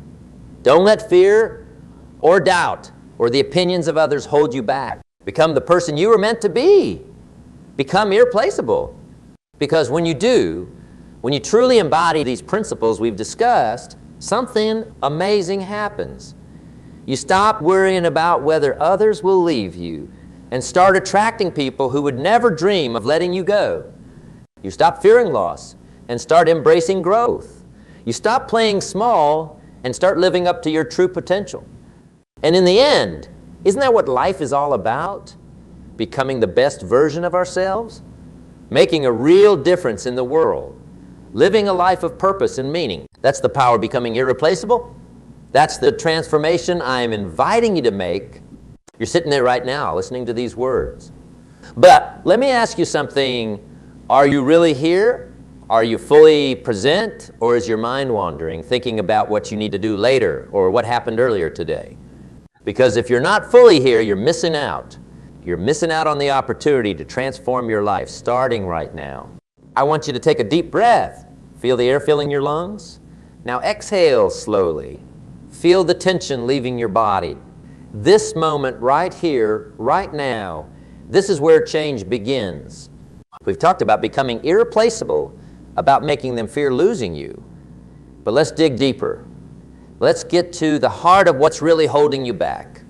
Don't let fear or doubt or the opinions of others hold you back. Become the person you were meant to be. Become irreplaceable. Because when you do, when you truly embody these principles we've discussed, something amazing happens. You stop worrying about whether others will leave you and start attracting people who would never dream of letting you go. You stop fearing loss and start embracing growth. You stop playing small and start living up to your true potential. And in the end, isn't that what life is all about? Becoming the best version of ourselves? Making a real difference in the world. Living a life of purpose and meaning. That's the power of becoming irreplaceable. That's the transformation I am inviting you to make. You're sitting there right now listening to these words. But let me ask you something. Are you really here? Are you fully present? Or is your mind wandering, thinking about what you need to do later or what happened earlier today? Because if you're not fully here, you're missing out. You're missing out on the opportunity to transform your life starting right now. I want you to take a deep breath. Feel the air filling your lungs. Now exhale slowly. Feel the tension leaving your body. This moment right here, right now, this is where change begins. We've talked about becoming irreplaceable, about making them fear losing you. But let's dig deeper. Let's get to the heart of what's really holding you back.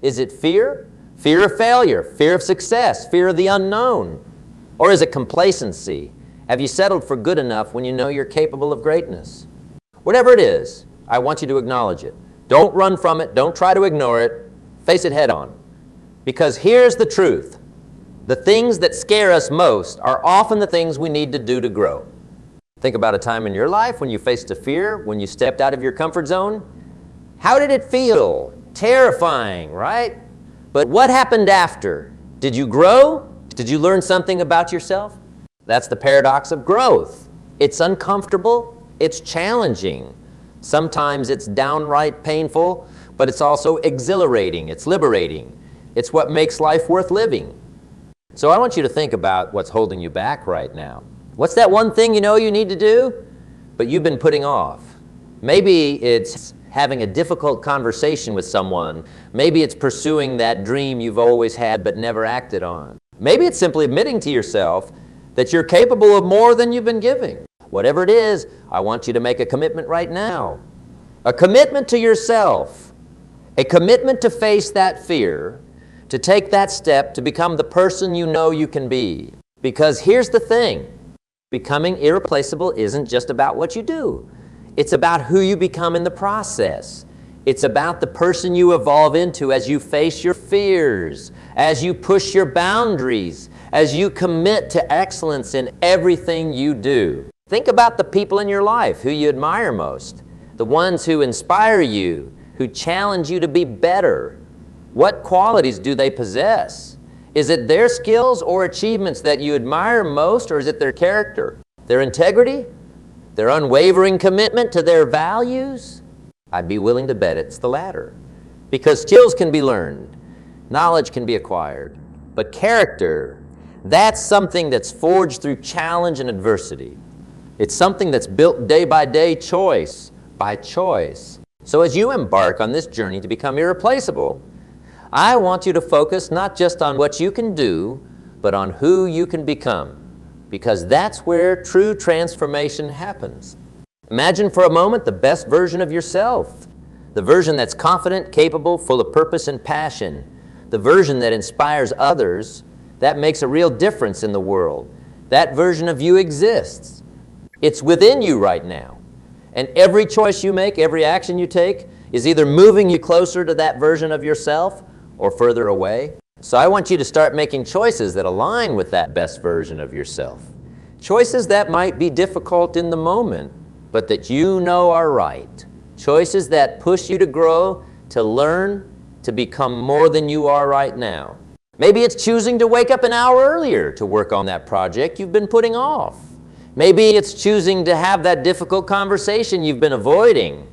Is it fear? Fear of failure, fear of success, fear of the unknown? Or is it complacency? Have you settled for good enough when you know you're capable of greatness? Whatever it is, I want you to acknowledge it. Don't run from it. Don't try to ignore it. Face it head on. Because here's the truth. The things that scare us most are often the things we need to do to grow. Think about a time in your life when you faced a fear, when you stepped out of your comfort zone. How did it feel? Terrifying, right? But what happened after? Did you grow? Did you learn something about yourself? That's the paradox of growth. It's uncomfortable. It's challenging. Sometimes it's downright painful, but it's also exhilarating. It's liberating. It's what makes life worth living. So I want you to think about what's holding you back right now. What's that one thing you know you need to do, but you've been putting off? Maybe it's having a difficult conversation with someone. Maybe it's pursuing that dream you've always had but never acted on. Maybe it's simply admitting to yourself that you're capable of more than you've been giving. Whatever it is, I want you to make a commitment right now. A commitment to yourself. A commitment to face that fear, to take that step to become the person you know you can be. Because here's the thing. Becoming irreplaceable isn't just about what you do. It's about who you become in the process. It's about the person you evolve into as you face your fears, as you push your boundaries, as you commit to excellence in everything you do. Think about the people in your life who you admire most, the ones who inspire you, who challenge you to be better. What qualities do they possess? Is it their skills or achievements that you admire most, or is it their character, their integrity, their unwavering commitment to their values? I'd be willing to bet it's the latter. Because skills can be learned, knowledge can be acquired, but character, that's something that's forged through challenge and adversity. It's something that's built day by day, choice by choice. So as you embark on this journey to become irreplaceable, I want you to focus not just on what you can do, but on who you can become, because that's where true transformation happens. Imagine for a moment the best version of yourself, the version that's confident, capable, full of purpose and passion, the version that inspires others, that makes a real difference in the world. That version of you exists. It's within you right now. And every choice you make, every action you take, is either moving you closer to that version of yourself or further away. So I want you to start making choices that align with that best version of yourself. Choices that might be difficult in the moment, but that you know are right. Choices that push you to grow, to learn, to become more than you are right now. Maybe it's choosing to wake up an hour earlier to work on that project you've been putting off. Maybe it's choosing to have that difficult conversation you've been avoiding.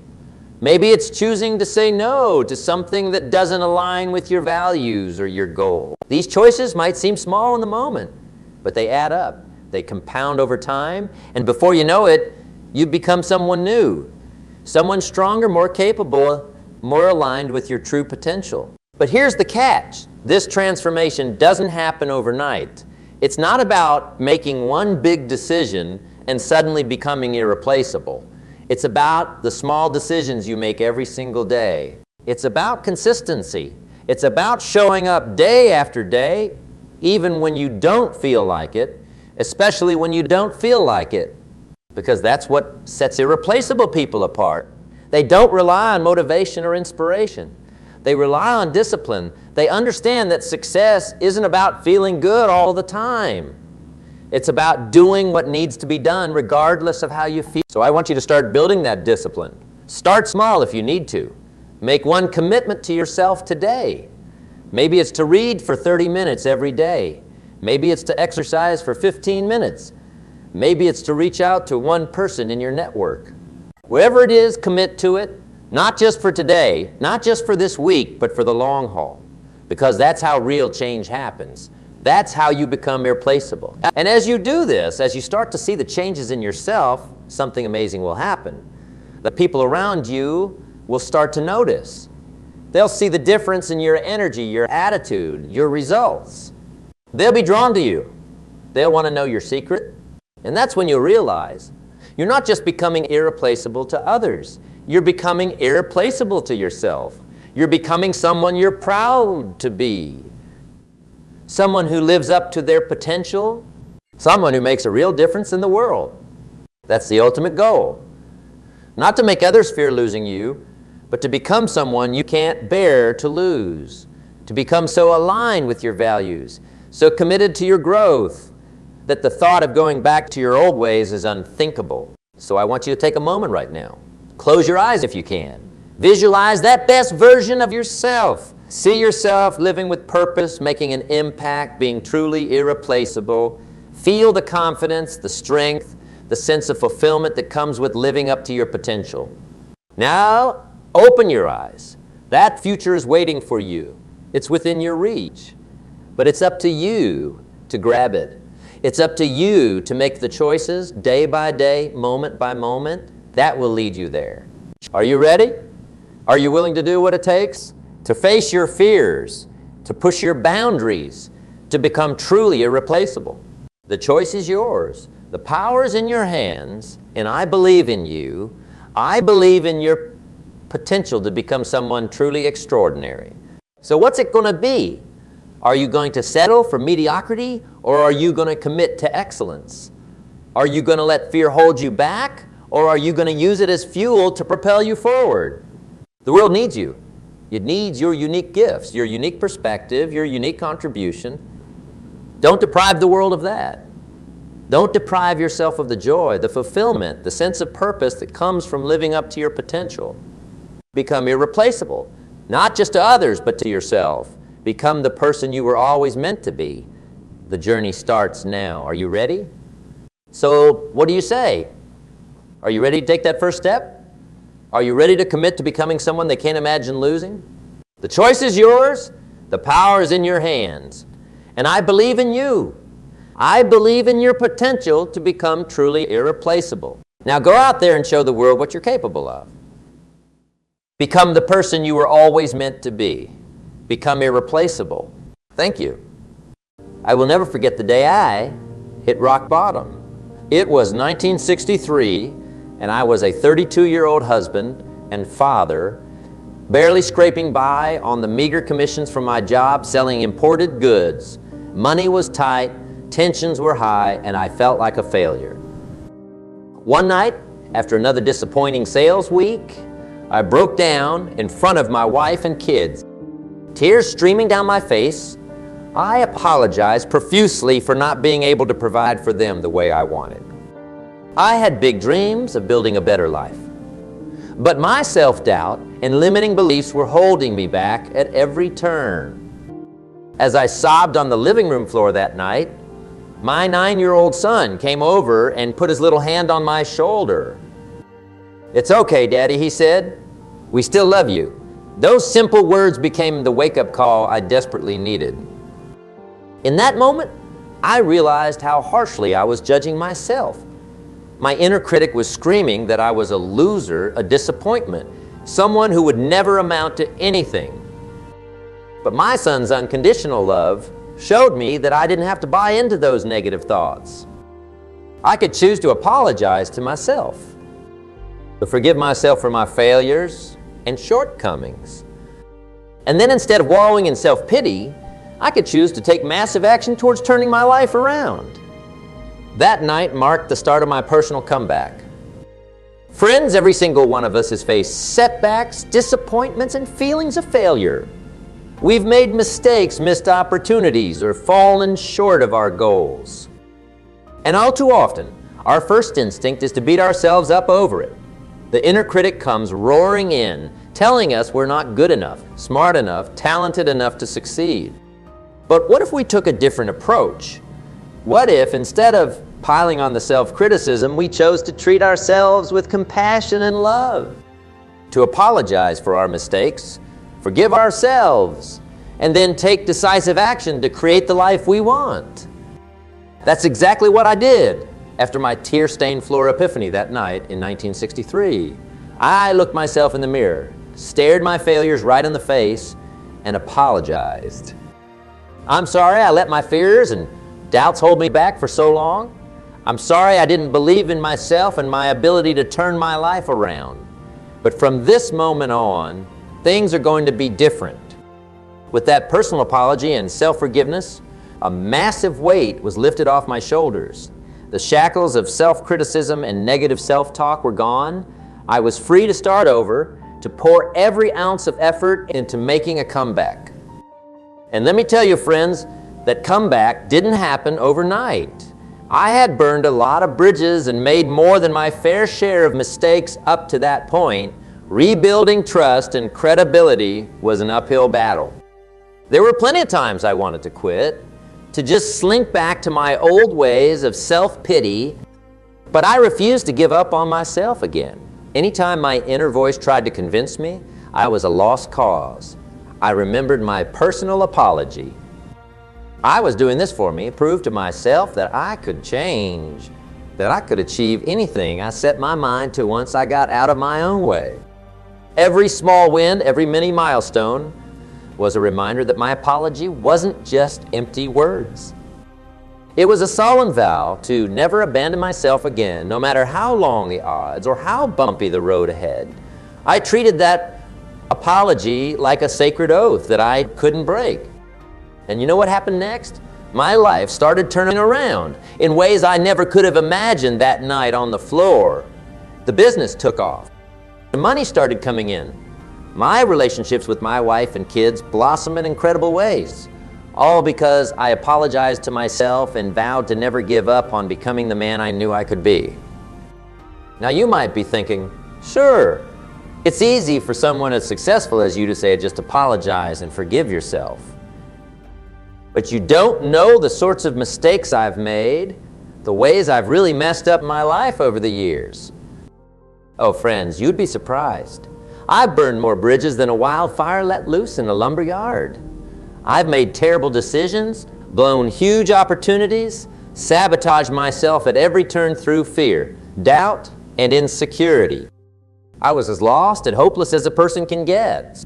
Maybe it's choosing to say no to something that doesn't align with your values or your goal. These choices might seem small in the moment, but they add up. They compound over time, and before you know it, you've become someone new, someone stronger, more capable, more aligned with your true potential. But here's the catch. This transformation doesn't happen overnight. It's not about making one big decision and suddenly becoming irreplaceable. It's about the small decisions you make every single day. It's about consistency. It's about showing up day after day, even when you don't feel like it, especially when you don't feel like it, because that's what sets irreplaceable people apart. They don't rely on motivation or inspiration. They rely on discipline. They understand that success isn't about feeling good all the time. It's about doing what needs to be done regardless of how you feel. So I want you to start building that discipline. Start small if you need to. Make one commitment to yourself today. Maybe it's to read for 30 minutes every day. Maybe it's to exercise for 15 minutes. Maybe it's to reach out to one person in your network. Wherever it is, commit to it, not just for today, not just for this week, but for the long haul. Because that's how real change happens. That's how you become irreplaceable. And as you do this, as you start to see the changes in yourself, something amazing will happen. The people around you will start to notice. They'll see the difference in your energy, your attitude, your results. They'll be drawn to you. They'll want to know your secret. And that's when you'll realize you're not just becoming irreplaceable to others. You're becoming irreplaceable to yourself. You're becoming someone you're proud to be. Someone who lives up to their potential. Someone who makes a real difference in the world. That's the ultimate goal. Not to make others fear losing you, but to become someone you can't bear to lose. To become so aligned with your values, so committed to your growth, that the thought of going back to your old ways is unthinkable. So I want you to take a moment right now. Close your eyes if you can. Visualize that best version of yourself. See yourself living with purpose, making an impact, being truly irreplaceable. Feel the confidence, the strength, the sense of fulfillment that comes with living up to your potential. Now, open your eyes. That future is waiting for you. It's within your reach. But it's up to you to grab it. It's up to you to make the choices day by day, moment by moment. That will lead you there. Are you ready? Are you willing to do what it takes? To face your fears, to push your boundaries, to become truly irreplaceable. The choice is yours. The power is in your hands, and I believe in you. I believe in your potential to become someone truly extraordinary. So what's it going to be? Are you going to settle for mediocrity, or are you going to commit to excellence? Are you going to let fear hold you back, or are you going to use it as fuel to propel you forward? The world needs you. It needs your unique gifts, your unique perspective, your unique contribution. Don't deprive the world of that. Don't deprive yourself of the joy, the fulfillment, the sense of purpose that comes from living up to your potential. Become irreplaceable, not just to others, but to yourself. Become the person you were always meant to be. The journey starts now. Are you ready? So, what do you say? Are you ready to take that first step? Are you ready to commit to becoming someone they can't imagine losing? The choice is yours. The power is in your hands. And I believe in you. I believe in your potential to become truly irreplaceable. Now go out there and show the world what you're capable of. Become the person you were always meant to be. Become irreplaceable. Thank you. I will never forget the day I hit rock bottom. It was 1963, and I was a 32-year-old husband and father, barely scraping by on the meager commissions from my job selling imported goods. Money was tight, tensions were high, and I felt like a failure. One night, after another disappointing sales week, I broke down in front of my wife and kids. Tears streaming down my face, I apologized profusely for not being able to provide for them the way I wanted. I had big dreams of building a better life. But my self-doubt and limiting beliefs were holding me back at every turn. As I sobbed on the living room floor that night, my 9-year-old son came over and put his little hand on my shoulder. "It's okay, Daddy," he said. "We still love you." Those simple words became the wake-up call I desperately needed. In that moment, I realized how harshly I was judging myself. My inner critic was screaming that I was a loser, a disappointment, someone who would never amount to anything. But my son's unconditional love showed me that I didn't have to buy into those negative thoughts. I could choose to apologize to myself, to forgive myself for my failures and shortcomings. And then instead of wallowing in self-pity, I could choose to take massive action towards turning my life around. That night marked the start of my personal comeback. Friends, every single one of us has faced setbacks, disappointments, and feelings of failure. We've made mistakes, missed opportunities, or fallen short of our goals. And all too often, our first instinct is to beat ourselves up over it. The inner critic comes roaring in, telling us we're not good enough, smart enough, talented enough to succeed. But what if we took a different approach? What if, instead of piling on the self-criticism, we chose to treat ourselves with compassion and love? To apologize for our mistakes, forgive ourselves, and then take decisive action to create the life we want. That's exactly what I did after my tear-stained floor epiphany that night in 1963. I looked myself in the mirror, stared my failures right in the face, and apologized. I'm sorry I let my fears and doubts hold me back for so long. I'm sorry I didn't believe in myself and my ability to turn my life around. But from this moment on, things are going to be different. With that personal apology and self-forgiveness, a massive weight was lifted off my shoulders. The shackles of self-criticism and negative self-talk were gone. I was free to start over, to pour every ounce of effort into making a comeback. And let me tell you, friends, that comeback didn't happen overnight. I had burned a lot of bridges and made more than my fair share of mistakes up to that point. Rebuilding trust and credibility was an uphill battle. There were plenty of times I wanted to quit, to just slink back to my old ways of self-pity, but I refused to give up on myself again. Anytime my inner voice tried to convince me I was a lost cause, I remembered my personal apology. I was doing this for me, prove to myself that I could change, that I could achieve anything I set my mind to once I got out of my own way. Every small win, every mini milestone was a reminder that my apology wasn't just empty words. It was a solemn vow to never abandon myself again, no matter how long the odds or how bumpy the road ahead. I treated that apology like a sacred oath that I couldn't break. And you know what happened next? My life started turning around in ways I never could have imagined that night on the floor. The business took off. The money started coming in. My relationships with my wife and kids blossomed in incredible ways, all because I apologized to myself and vowed to never give up on becoming the man I knew I could be. Now you might be thinking, sure, it's easy for someone as successful as you to say just apologize and forgive yourself. But you don't know the sorts of mistakes I've made, the ways I've really messed up my life over the years. Oh, friends, you'd be surprised. I've burned more bridges than a wildfire let loose in a lumber yard. I've made terrible decisions, blown huge opportunities, sabotaged myself at every turn through fear, doubt, and insecurity. I was as lost and hopeless as a person can get.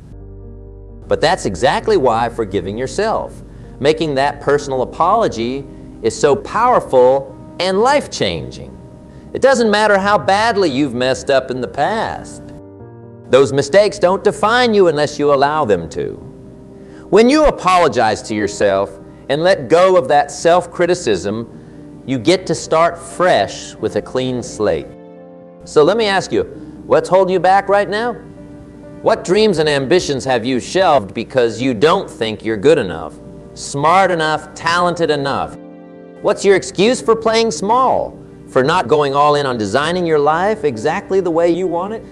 But that's exactly why forgiving yourself, making that personal apology, is so powerful and life-changing. It doesn't matter how badly you've messed up in the past. Those mistakes don't define you unless you allow them to. When you apologize to yourself and let go of that self-criticism, you get to start fresh with a clean slate. So let me ask you, what's holding you back right now? What dreams and ambitions have you shelved because you don't think you're good enough, smart enough, talented enough? What's your excuse for playing small, for not going all in on designing your life exactly the way you want it?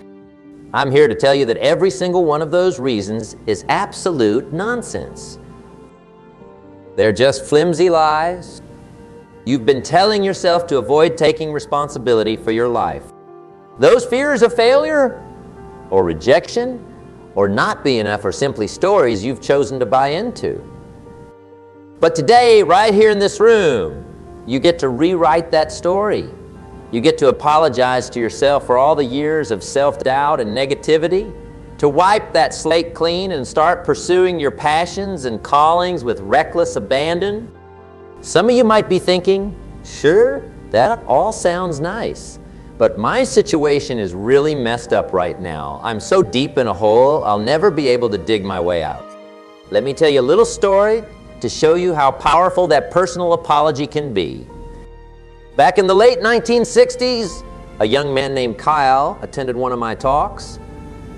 I'm here to tell you that every single one of those reasons is absolute nonsense. They're just flimsy lies you've been telling yourself to avoid taking responsibility for your life. Those fears of failure or rejection or not being enough are simply stories you've chosen to buy into. But today, right here in this room, you get to rewrite that story. You get to apologize to yourself for all the years of self-doubt and negativity, to wipe that slate clean and start pursuing your passions and callings with reckless abandon. Some of you might be thinking, sure, that all sounds nice, but my situation is really messed up right now. I'm so deep in a hole, I'll never be able to dig my way out. Let me tell you a little story to show you how powerful that personal apology can be. Back in the late 1960s, a young man named Kyle attended one of my talks.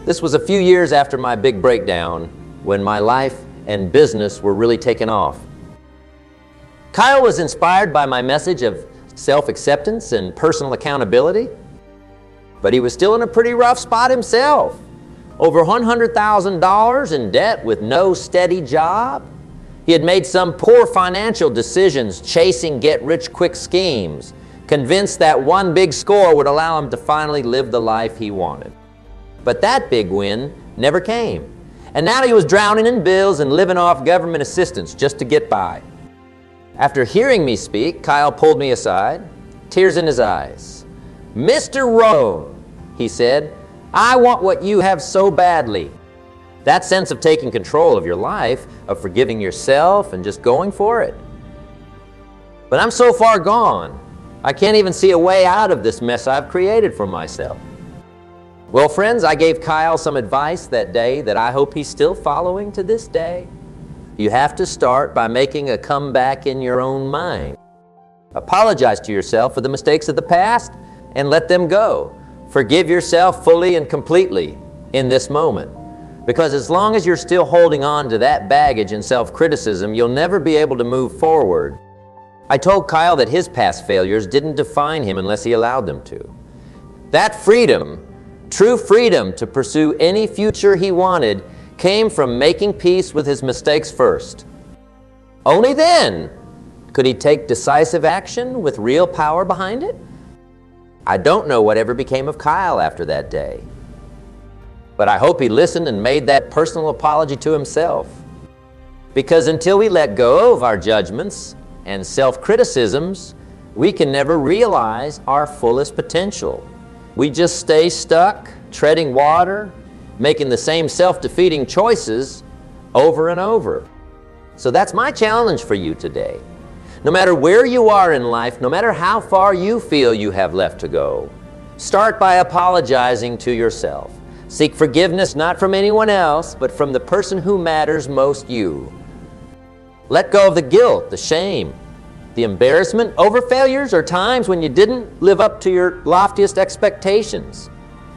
This was a few years after my big breakdown, when my life and business were really taking off. Kyle was inspired by my message of self-acceptance and personal accountability, but he was still in a pretty rough spot himself. Over $100,000 in debt with no steady job. He had made some poor financial decisions chasing get-rich-quick schemes, convinced that one big score would allow him to finally live the life he wanted. But that big win never came. And now he was drowning in bills and living off government assistance just to get by. After hearing me speak, Kyle pulled me aside, tears in his eyes. "Mr. Rohn," he said, "I want what you have so badly." That sense of taking control of your life, of forgiving yourself and just going for it. But I'm so far gone, I can't even see a way out of this mess I've created for myself. Well, friends, I gave Kyle some advice that day that I hope he's still following to this day. You have to start by making a comeback in your own mind. Apologize to yourself for the mistakes of the past and let them go. Forgive yourself fully and completely in this moment. Because as long as you're still holding on to that baggage and self-criticism, you'll never be able to move forward. I told Kyle that his past failures didn't define him unless he allowed them to. That freedom, true freedom to pursue any future he wanted, came from making peace with his mistakes first. Only then could he take decisive action with real power behind it. I don't know whatever became of Kyle after that day, but I hope he listened and made that personal apology to himself. Because until we let go of our judgments and self-criticisms, we can never realize our fullest potential. We just stay stuck, treading water, making the same self-defeating choices over and over. So that's my challenge for you today. No matter where you are in life, no matter how far you feel you have left to go, start by apologizing to yourself. Seek forgiveness not from anyone else, but from the person who matters most, you. Let go of the guilt, the shame, the embarrassment over failures or times when you didn't live up to your loftiest expectations.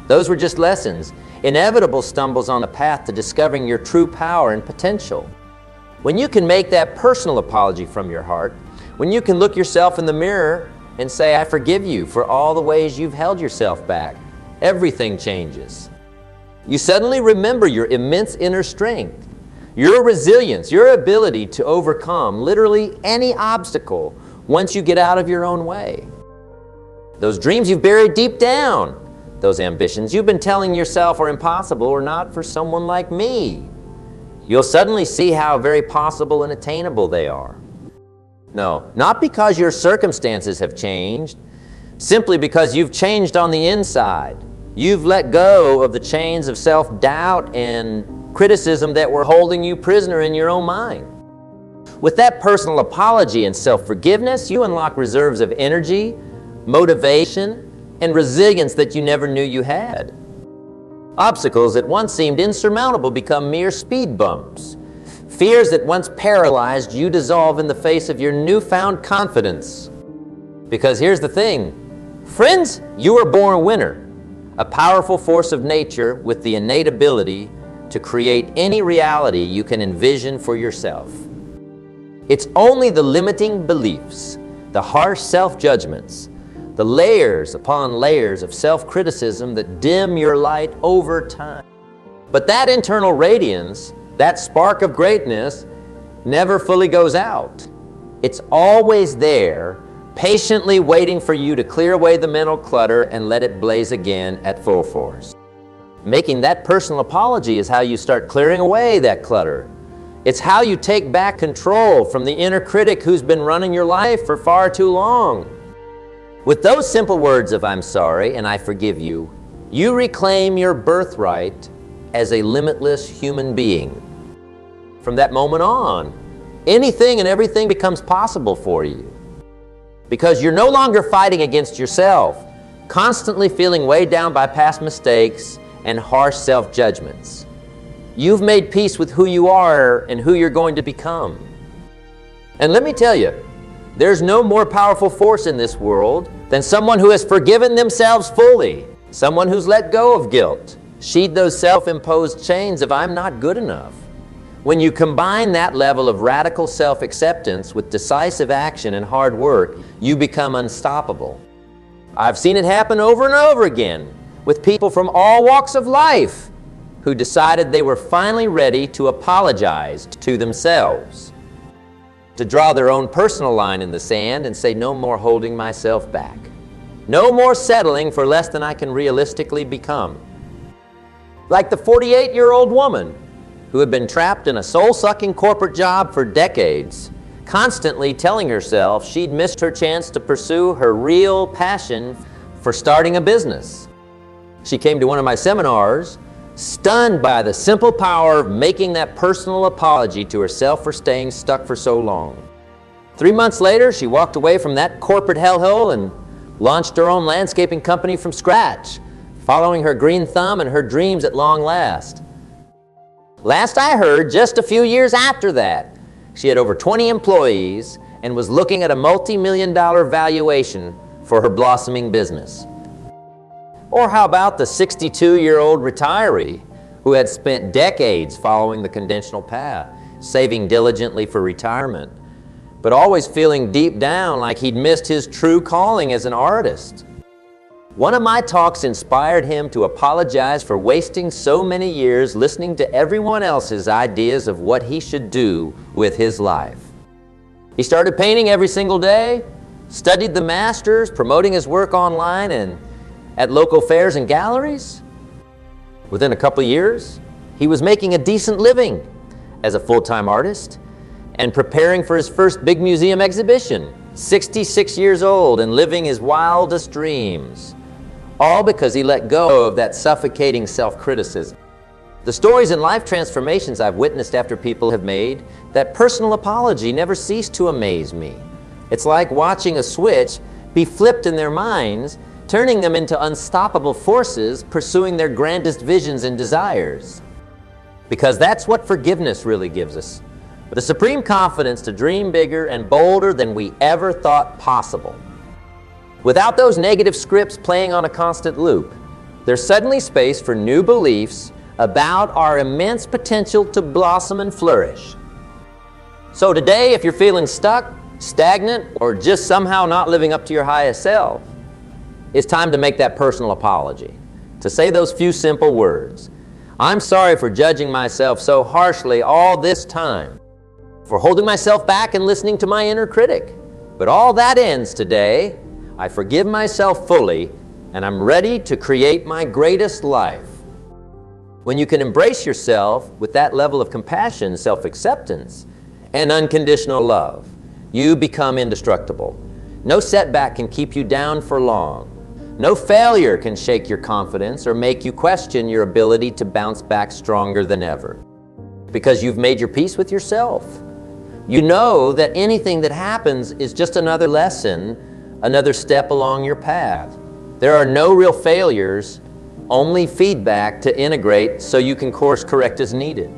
Those were just lessons, inevitable stumbles on the path to discovering your true power and potential. When you can make that personal apology from your heart, when you can look yourself in the mirror and say, "I forgive you for all the ways you've held yourself back," everything changes. You suddenly remember your immense inner strength, your resilience, your ability to overcome literally any obstacle once you get out of your own way. Those dreams you've buried deep down, those ambitions you've been telling yourself are impossible or not for someone like me, you'll suddenly see how very possible and attainable they are. No, not because your circumstances have changed, simply because you've changed on the inside. You've let go of the chains of self-doubt and criticism that were holding you prisoner in your own mind. With that personal apology and self-forgiveness, you unlock reserves of energy, motivation, and resilience that you never knew you had. Obstacles that once seemed insurmountable become mere speed bumps. Fears that once paralyzed you dissolve in the face of your newfound confidence. Because here's the thing, friends, you were born a winner. a powerful force of nature with the innate ability to create any reality you can envision for yourself. It's only the limiting beliefs, the harsh self-judgments, the layers upon layers of self-criticism that dim your light over time. But that internal radiance, that spark of greatness, never fully goes out. It's always there, patiently waiting for you to clear away the mental clutter and let it blaze again at full force. Making that personal apology is how you start clearing away that clutter. It's how you take back control from the inner critic who's been running your life for far too long. With those simple words of "I'm sorry" and "I forgive you," you reclaim your birthright as a limitless human being. From that moment on, anything and everything becomes possible for you. Because you're no longer fighting against yourself, constantly feeling weighed down by past mistakes and harsh self-judgments. You've made peace with who you are and who you're going to become. And let me tell you, there's no more powerful force in this world than someone who has forgiven themselves fully, someone who's let go of guilt, sheathed those self-imposed chains of "I'm not good enough." When you combine that level of radical self-acceptance with decisive action and hard work, you become unstoppable. I've seen it happen over and over again with people from all walks of life who decided they were finally ready to apologize to themselves, to draw their own personal line in the sand and say, "No more holding myself back. No more settling for less than I can realistically become." Like the 48-year-old woman who had been trapped in a soul-sucking corporate job for decades, constantly telling herself she'd missed her chance to pursue her real passion for starting a business. She came to one of my seminars, stunned by the simple power of making that personal apology to herself for staying stuck for so long. 3 months later, she walked away from that corporate hellhole and launched her own landscaping company from scratch, following her green thumb and her dreams at long last. Last I heard, just a few years after that, she had over 20 employees and was looking at a multi-million-dollar valuation for her blossoming business. Or how about the 62-year-old retiree who had spent decades following the conventional path, saving diligently for retirement, but always feeling deep down like he'd missed his true calling as an artist? One of my talks inspired him to apologize for wasting so many years listening to everyone else's ideas of what he should do with his life. He started painting every single day, studied the masters, promoting his work online and at local fairs and galleries. Within a couple of years, he was making a decent living as a full-time artist and preparing for his first big museum exhibition, 66 years old and living his wildest dreams. All because he let go of that suffocating self-criticism. The stories and life transformations I've witnessed after people have made that personal apology never ceased to amaze me. It's like watching a switch be flipped in their minds, turning them into unstoppable forces pursuing their grandest visions and desires. Because that's what forgiveness really gives us. The supreme confidence to dream bigger and bolder than we ever thought possible. Without those negative scripts playing on a constant loop, there's suddenly space for new beliefs about our immense potential to blossom and flourish. So today, if you're feeling stuck, stagnant, or just somehow not living up to your highest self, it's time to make that personal apology, to say those few simple words. "I'm sorry for judging myself so harshly all this time, for holding myself back and listening to my inner critic. But all that ends today. I forgive myself fully, and I'm ready to create my greatest life." When you can embrace yourself with that level of compassion, self-acceptance, and unconditional love, you become indestructible. No setback can keep you down for long. No failure can shake your confidence or make you question your ability to bounce back stronger than ever. Because you've made your peace with yourself. You know that anything that happens is just another lesson, another step along your path. There are no real failures, only feedback to integrate so you can course correct as needed.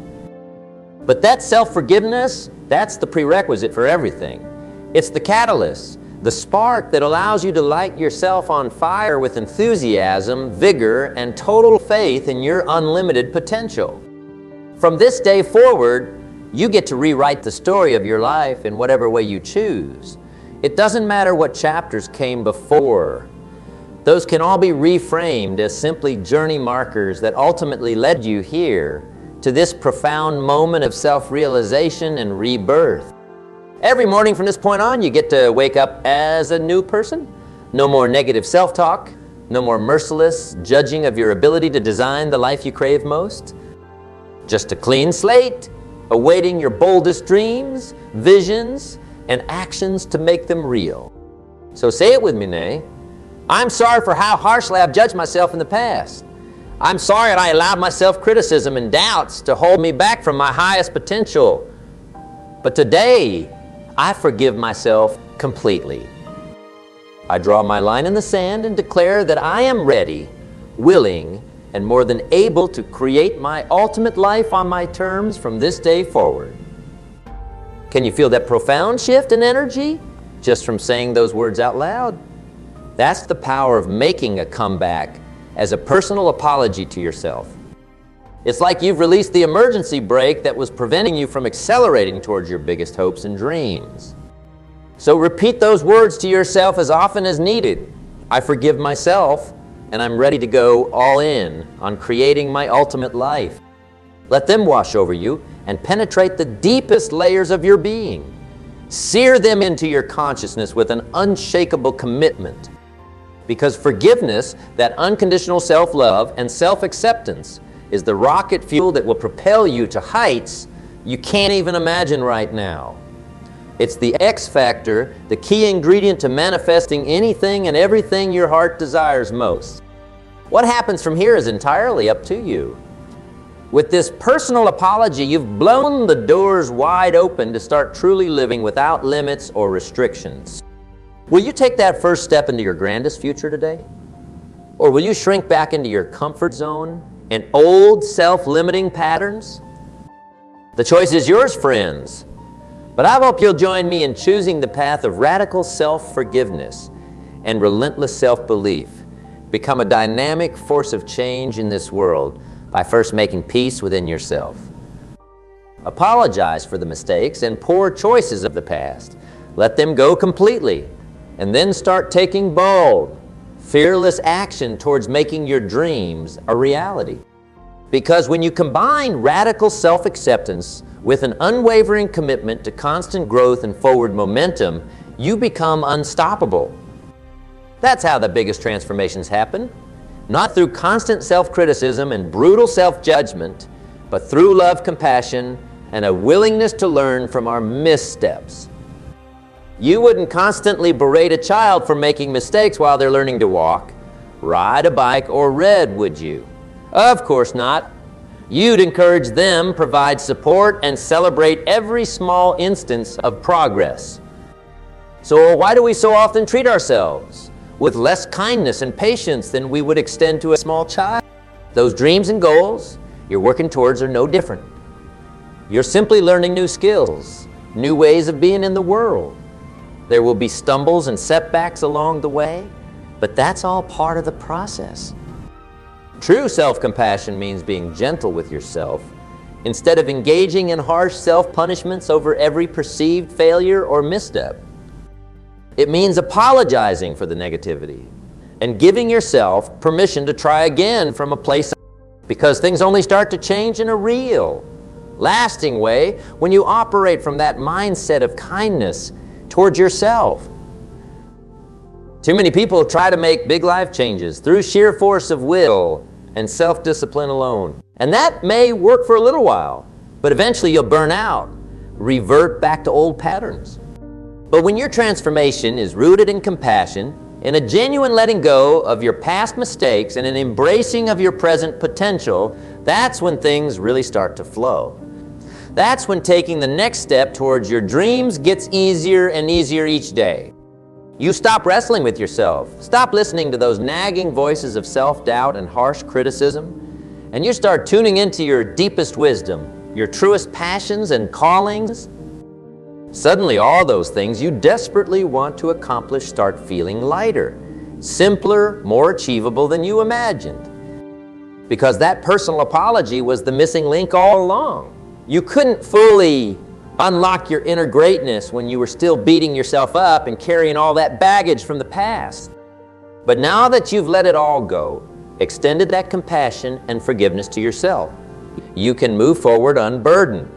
But that self-forgiveness, that's the prerequisite for everything. It's the catalyst the spark that allows you to light yourself on fire with enthusiasm, vigor, and total faith in your unlimited potential. From this day forward, you get to rewrite the story of your life in whatever way you choose. It doesn't matter what chapters came before. Those can all be reframed as simply journey markers that ultimately led you here to this profound moment of self-realization and rebirth. Every morning from this point on, you get to wake up as a new person. No more negative self-talk, no more merciless judging of your ability to design the life you crave most. Just a clean slate, awaiting your boldest dreams, visions, and actions to make them real. So say it with me, Nay. I'm sorry for how harshly I've judged myself in the past. I'm sorry that I allowed my self-criticism and doubts to hold me back from my highest potential. But today, I forgive myself completely. I draw my line in the sand and declare that I am ready, willing, and more than able to create my ultimate life on my terms from this day forward. Can you feel that profound shift in energy just from saying those words out loud? That's the power of making a comeback as a personal apology to yourself. It's like you've released the emergency brake that was preventing you from accelerating towards your biggest hopes and dreams. So repeat those words to yourself as often as needed. I forgive myself, and I'm ready to go all in on creating my ultimate life. Let them wash over you and penetrate the deepest layers of your being. Sear them into your consciousness with an unshakable commitment. Because forgiveness, that unconditional self-love and self-acceptance, is the rocket fuel that will propel you to heights you can't even imagine right now. It's the X factor, the key ingredient to manifesting anything and everything your heart desires most. What happens from here is entirely up to you. With this personal apology, you've blown the doors wide open to start truly living without limits or restrictions. Will you take that first step into your grandest future today? Or will you shrink back into your comfort zone and old self-limiting patterns? The choice is yours, friends. But I hope you'll join me in choosing the path of radical self-forgiveness and relentless self-belief. Become a dynamic force of change in this world by first making peace within yourself. Apologize for the mistakes and poor choices of the past. Let them go completely, and then start taking bold, fearless action towards making your dreams a reality. Because when you combine radical self-acceptance with an unwavering commitment to constant growth and forward momentum, you become unstoppable. That's how the biggest transformations happen. Not through constant self-criticism and brutal self-judgment, but through love, compassion, and a willingness to learn from our missteps. You wouldn't constantly berate a child for making mistakes while they're learning to walk, ride a bike, or read, would you? Of course not. You'd encourage them, provide support, and celebrate every small instance of progress. So why do we so often treat ourselves with less kindness and patience than we would extend to a small child? Those dreams and goals you're working towards are no different. You're simply learning new skills, new ways of being in the world. There will be stumbles and setbacks along the way, but that's all part of the process. True self-compassion means being gentle with yourself instead of engaging in harsh self-punishments over every perceived failure or misstep. It means apologizing for the negativity and giving yourself permission to try again from a place, because things only start to change in a real, lasting way when you operate from that mindset of kindness towards yourself. Too many people try to make big life changes through sheer force of will and self-discipline alone. And that may work for a little while, but eventually you'll burn out, revert back to old patterns. But when your transformation is rooted in compassion, in a genuine letting go of your past mistakes and an embracing of your present potential, that's when things really start to flow. That's when taking the next step towards your dreams gets easier and easier each day. You stop wrestling with yourself, stop listening to those nagging voices of self-doubt and harsh criticism, and you start tuning into your deepest wisdom, your truest passions and callings. Suddenly, all those things you desperately want to accomplish start feeling lighter, simpler, more achievable than you imagined. Because that personal apology was the missing link all along. You couldn't fully unlock your inner greatness when you were still beating yourself up and carrying all that baggage from the past. But now that you've let it all go, extended that compassion and forgiveness to yourself, you can move forward unburdened,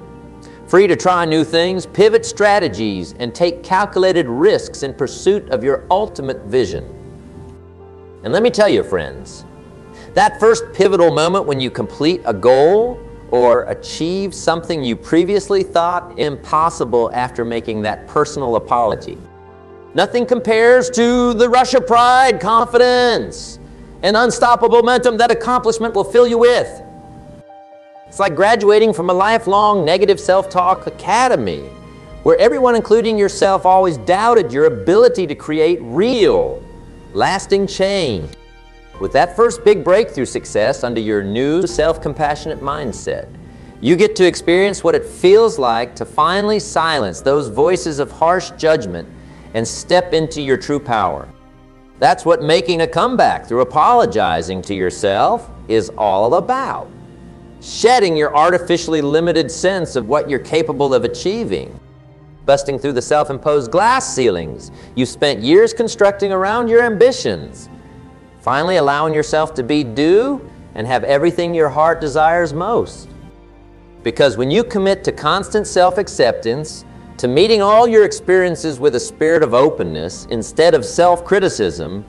free to try new things, pivot strategies, and take calculated risks in pursuit of your ultimate vision. And let me tell you, friends, that first pivotal moment when you complete a goal or achieve something you previously thought impossible after making that personal apology, nothing compares to the rush of pride, confidence, and unstoppable momentum that accomplishment will fill you with. It's like graduating from a lifelong negative self-talk academy where everyone, including yourself, always doubted your ability to create real, lasting change. With that first big breakthrough success under your new self-compassionate mindset, you get to experience what it feels like to finally silence those voices of harsh judgment and step into your true power. That's what making a comeback through apologizing to yourself is all about. Shedding your artificially limited sense of what you're capable of achieving. Busting through the self-imposed glass ceilings you spent years constructing around your ambitions. Finally allowing yourself to be due and have everything your heart desires most. Because when you commit to constant self-acceptance, to meeting all your experiences with a spirit of openness instead of self-criticism,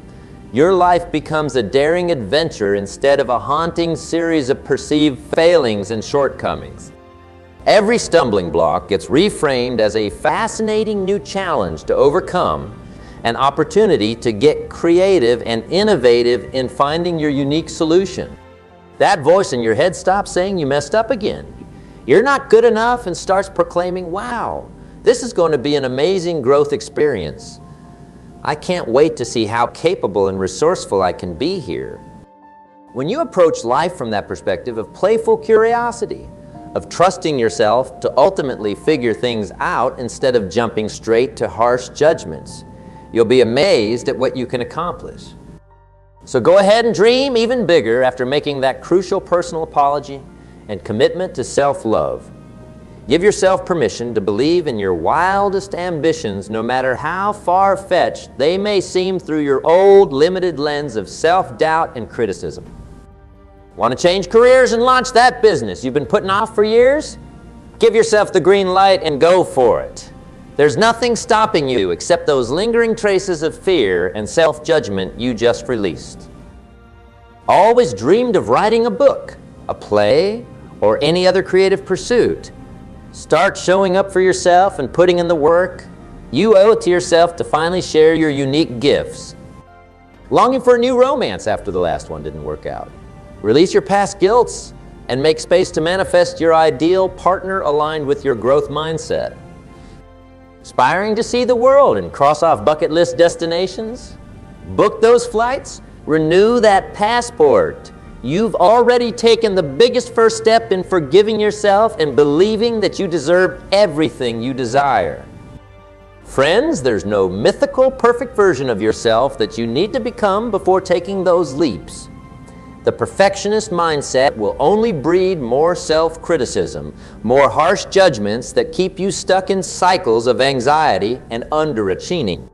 your life becomes a daring adventure instead of a haunting series of perceived failings and shortcomings. Every stumbling block gets reframed as a fascinating new challenge to overcome, an opportunity to get creative and innovative in finding your unique solution. That voice in your head stops saying you messed up again. You're not good enough and starts proclaiming, wow, this is going to be an amazing growth experience. I can't wait to see how capable and resourceful I can be here. When you approach life from that perspective of playful curiosity, of trusting yourself to ultimately figure things out instead of jumping straight to harsh judgments, you'll be amazed at what you can accomplish. So go ahead and dream even bigger after making that crucial personal apology and commitment to self-love. Give yourself permission to believe in your wildest ambitions, no matter how far-fetched they may seem through your old, limited lens of self-doubt and criticism. Want to change careers and launch that business you've been putting off for years? Give yourself the green light and go for it. There's nothing stopping you except those lingering traces of fear and self-judgment you just released. Always dreamed of writing a book, a play, or any other creative pursuit. Start showing up for yourself and putting in the work. You owe it to yourself to finally share your unique gifts. Longing for a new romance after the last one didn't work out. Release your past guilts and make space to manifest your ideal partner aligned with your growth mindset. Aspiring to see the world and cross off bucket list destinations? Book those flights, renew that passport. You've already taken the biggest first step in forgiving yourself and believing that you deserve everything you desire. Friends, there's no mythical, perfect version of yourself that you need to become before taking those leaps. The perfectionist mindset will only breed more self-criticism, more harsh judgments that keep you stuck in cycles of anxiety and underachieving.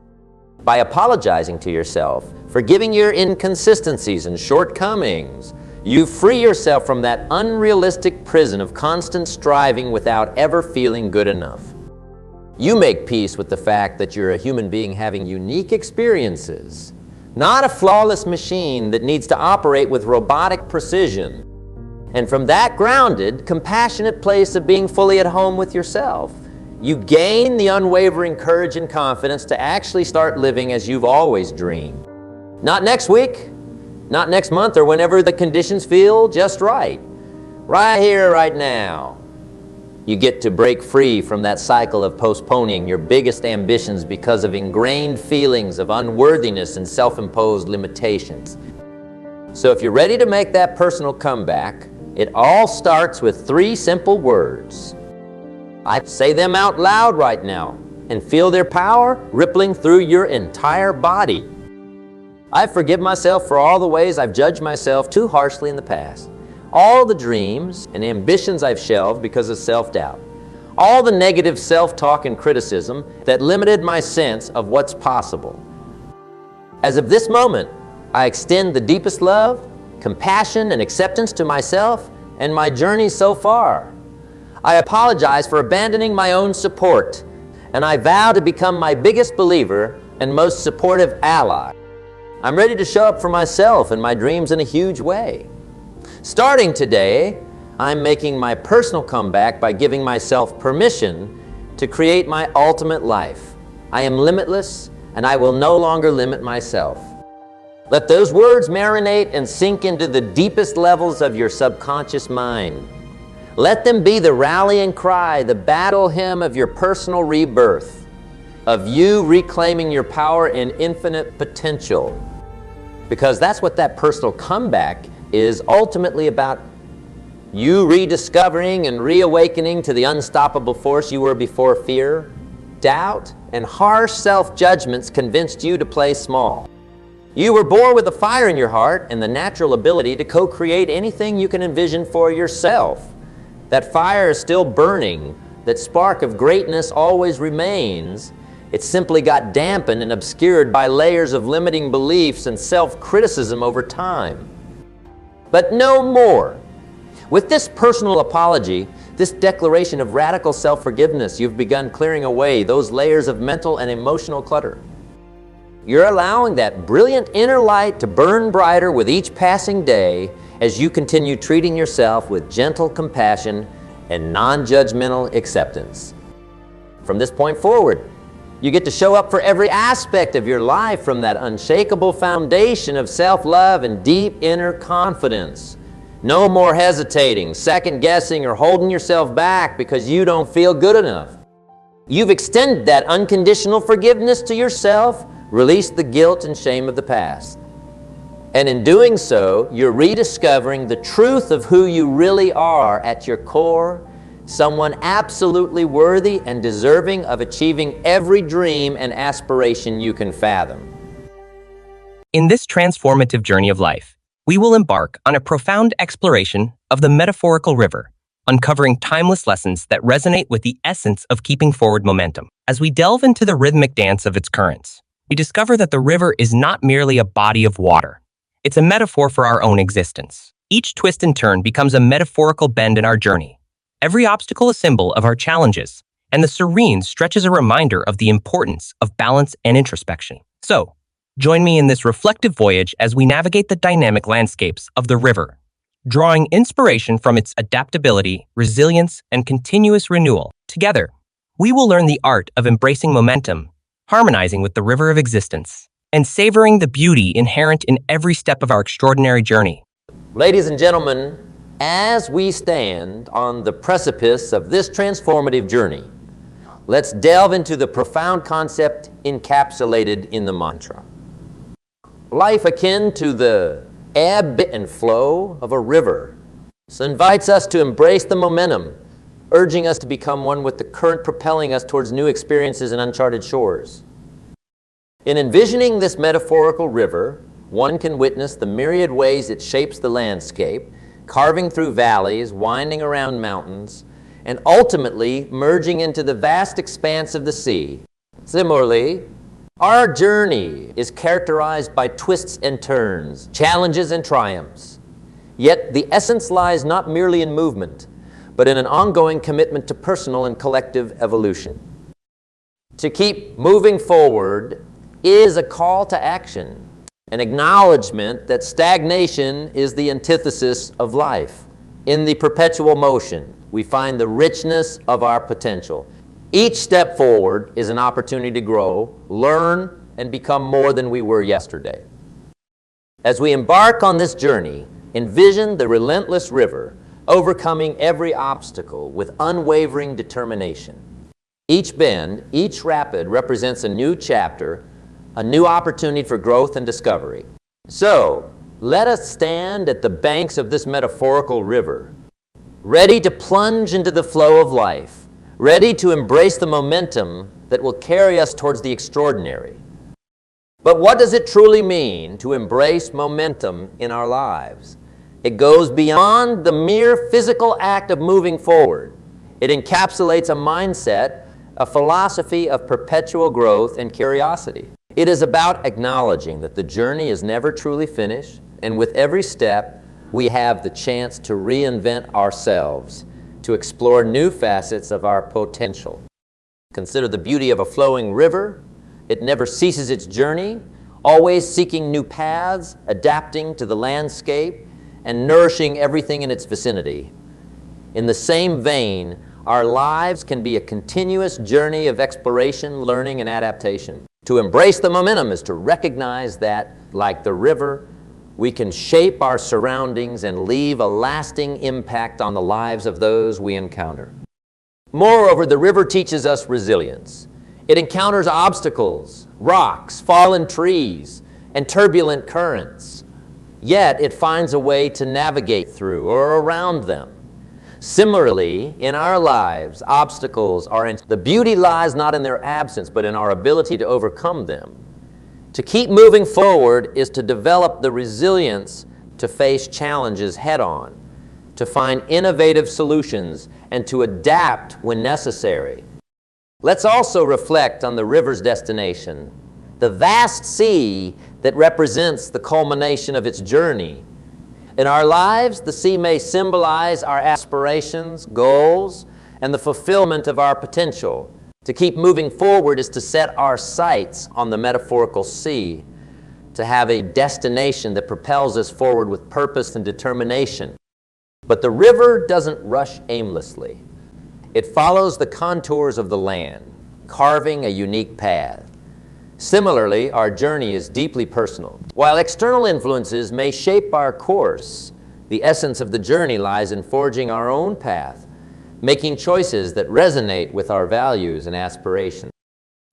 By apologizing to yourself, forgiving your inconsistencies and shortcomings, you free yourself from that unrealistic prison of constant striving without ever feeling good enough. You make peace with the fact that you're a human being having unique experiences, not a flawless machine that needs to operate with robotic precision. And from that grounded, compassionate place of being fully at home with yourself, you gain the unwavering courage and confidence to actually start living as you've always dreamed. Not next week, not next month, or whenever the conditions feel just right. Right here, right now. You get to break free from that cycle of postponing your biggest ambitions because of ingrained feelings of unworthiness and self-imposed limitations. So if you're ready to make that personal comeback, it all starts with 3 simple words. I say them out loud right now and feel their power rippling through your entire body. I forgive myself for all the ways I've judged myself too harshly in the past. All the dreams and ambitions I've shelved because of self-doubt. All the negative self-talk and criticism that limited my sense of what's possible. As of this moment, I extend the deepest love, compassion, and acceptance to myself and my journey so far. I apologize for abandoning my own support, and I vow to become my biggest believer and most supportive ally. I'm ready to show up for myself and my dreams in a huge way. Starting today, I'm making my personal comeback by giving myself permission to create my ultimate life. I am limitless, and I will no longer limit myself. Let those words marinate and sink into the deepest levels of your subconscious mind. Let them be the rallying cry, the battle hymn of your personal rebirth, of you reclaiming your power and infinite potential. Because that's what that personal comeback is ultimately about. You rediscovering and reawakening to the unstoppable force you were before fear, doubt, and harsh self-judgments convinced you to play small. You were born with a fire in your heart and the natural ability to co-create anything you can envision for yourself. That fire is still burning. That spark of greatness always remains. It simply got dampened and obscured by layers of limiting beliefs and self-criticism over time. But no more. With this personal apology, this declaration of radical self-forgiveness, you've begun clearing away those layers of mental and emotional clutter. You're allowing that brilliant inner light to burn brighter with each passing day as you continue treating yourself with gentle compassion and non-judgmental acceptance. From this point forward, you get to show up for every aspect of your life from that unshakable foundation of self-love and deep inner confidence. No more hesitating, second-guessing, or holding yourself back because you don't feel good enough. You've extended that unconditional forgiveness to yourself, released the guilt and shame of the past. And in doing so, you're rediscovering the truth of who you really are at your core, someone absolutely worthy and deserving of achieving every dream and aspiration you can fathom. In this transformative journey of life, we will embark on a profound exploration of the metaphorical river, uncovering timeless lessons that resonate with the essence of keeping forward momentum. As we delve into the rhythmic dance of its currents, we discover that the river is not merely a body of water. It's a metaphor for our own existence. Each twist and turn becomes a metaphorical bend in our journey. Every obstacle a symbol of our challenges, and the serene stretch is a reminder of the importance of balance and introspection. So, join me in this reflective voyage as we navigate the dynamic landscapes of the river, drawing inspiration from its adaptability, resilience, and continuous renewal. Together, we will learn the art of embracing momentum, harmonizing with the river of existence, and savoring the beauty inherent in every step of our extraordinary journey. Ladies and gentlemen, as we stand on the precipice of this transformative journey, let's delve into the profound concept encapsulated in the mantra. Life akin to the ebb and flow of a river. This invites us to embrace the momentum, urging us to become one with the current propelling us towards new experiences and uncharted shores. In envisioning this metaphorical river, one can witness the myriad ways it shapes the landscape, carving through valleys, winding around mountains, and ultimately merging into the vast expanse of the sea. Similarly, our journey is characterized by twists and turns, challenges and triumphs. Yet the essence lies not merely in movement, but in an ongoing commitment to personal and collective evolution. To keep moving forward is a call to action, an acknowledgement that stagnation is the antithesis of life. In the perpetual motion, we find the richness of our potential. Each step forward is an opportunity to grow, learn, and become more than we were yesterday. As we embark on this journey, envision the relentless river, overcoming every obstacle with unwavering determination. Each bend, each rapid represents a new chapter, a new opportunity for growth and discovery. So, let us stand at the banks of this metaphorical river, ready to plunge into the flow of life, ready to embrace the momentum that will carry us towards the extraordinary. But what does it truly mean to embrace momentum in our lives? It goes beyond the mere physical act of moving forward. It encapsulates a mindset, a philosophy of perpetual growth and curiosity. It is about acknowledging that the journey is never truly finished, and with every step, we have the chance to reinvent ourselves, to explore new facets of our potential. Consider the beauty of a flowing river. It never ceases its journey, always seeking new paths, adapting to the landscape, and nourishing everything in its vicinity. In the same vein, our lives can be a continuous journey of exploration, learning, and adaptation. To embrace the momentum is to recognize that, like the river, we can shape our surroundings and leave a lasting impact on the lives of those we encounter. Moreover, the river teaches us resilience. It encounters obstacles, rocks, fallen trees, and turbulent currents. Yet it finds a way to navigate through or around them. Similarly, in our lives, obstacles are the beauty lies not in their absence, but in our ability to overcome them. To keep moving forward is to develop the resilience to face challenges head-on, to find innovative solutions, and to adapt when necessary. Let's also reflect on the river's destination, the vast sea that represents the culmination of its journey. In our lives, the sea may symbolize our aspirations, goals, and the fulfillment of our potential. To keep moving forward is to set our sights on the metaphorical sea, to have a destination that propels us forward with purpose and determination. But the river doesn't rush aimlessly. It follows the contours of the land, carving a unique path. Similarly, our journey is deeply personal. While external influences may shape our course, the essence of the journey lies in forging our own path, making choices that resonate with our values and aspirations.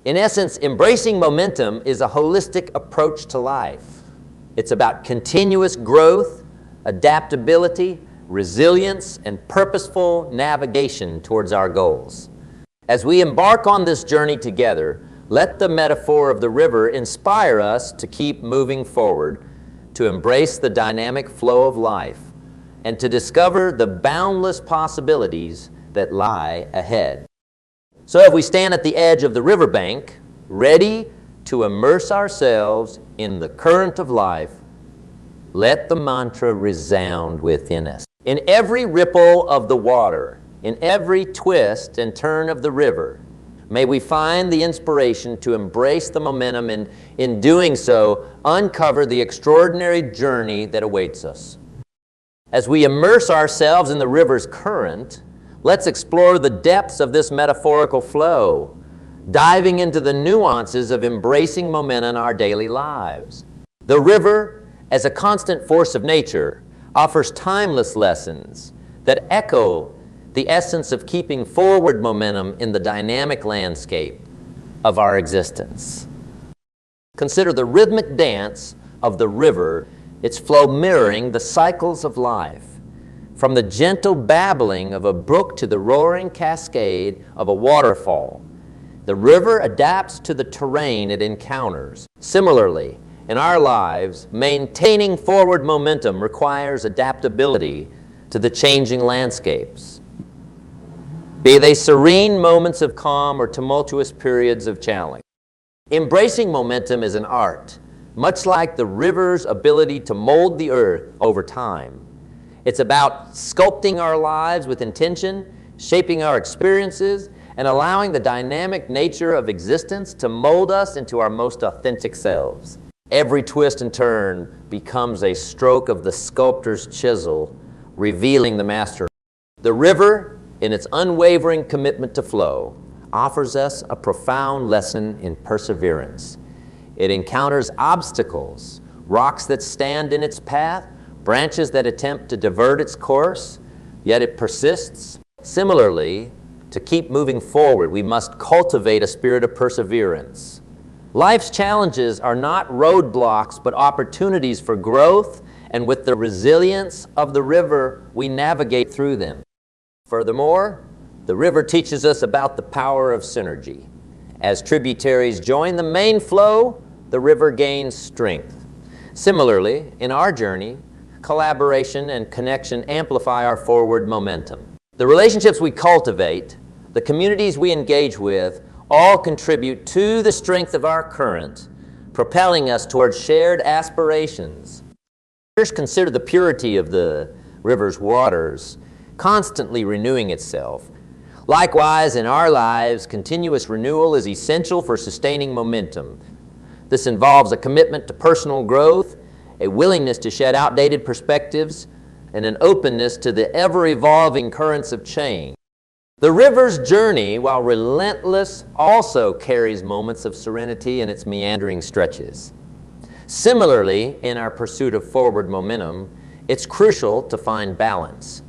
In essence, embracing momentum is a holistic approach to life. It's about continuous growth, adaptability, resilience, and purposeful navigation towards our goals. As we embark on this journey together, let the metaphor of the river inspire us to keep moving forward, to embrace the dynamic flow of life, and to discover the boundless possibilities that lie ahead. So if we stand at the edge of the riverbank, ready to immerse ourselves in the current of life, let the mantra resound within us. In every ripple of the water, in every twist and turn of the river, may we find the inspiration to embrace the momentum and, in doing so, uncover the extraordinary journey that awaits us. As we immerse ourselves in the river's current, let's explore the depths of this metaphorical flow, diving into the nuances of embracing momentum in our daily lives. The river, as a constant force of nature, offers timeless lessons that echo the essence of keeping forward momentum in the dynamic landscape of our existence. Consider the rhythmic dance of the river, its flow mirroring the cycles of life. From the gentle babbling of a brook to the roaring cascade of a waterfall, the river adapts to the terrain it encounters. Similarly, in our lives, maintaining forward momentum requires adaptability to the changing landscapes. Be they serene moments of calm or tumultuous periods of challenge. Embracing momentum is an art, much like the river's ability to mold the earth over time. It's about sculpting our lives with intention, shaping our experiences, and allowing the dynamic nature of existence to mold us into our most authentic selves. Every twist and turn becomes a stroke of the sculptor's chisel, revealing the master. The river, in its unwavering commitment to flow, offers us a profound lesson in perseverance. It encounters obstacles, rocks that stand in its path, branches that attempt to divert its course, yet it persists. Similarly, to keep moving forward, we must cultivate a spirit of perseverance. Life's challenges are not roadblocks, but opportunities for growth, and with the resilience of the river, we navigate through them. Furthermore, The river teaches us about the power of synergy. As tributaries join the main flow, the river gains strength. Similarly, in our journey, collaboration and connection amplify our forward momentum. The relationships we cultivate, the communities we engage with, all contribute to the strength of our current, propelling us towards shared aspirations. First, consider the purity of the river's waters, constantly renewing itself. Likewise, in our lives, continuous renewal is essential for sustaining momentum. This involves a commitment to personal growth, a willingness to shed outdated perspectives, and an openness to the ever-evolving currents of change. The river's journey, while relentless, also carries moments of serenity in its meandering stretches. Similarly, in our pursuit of forward momentum, it's crucial to find balance.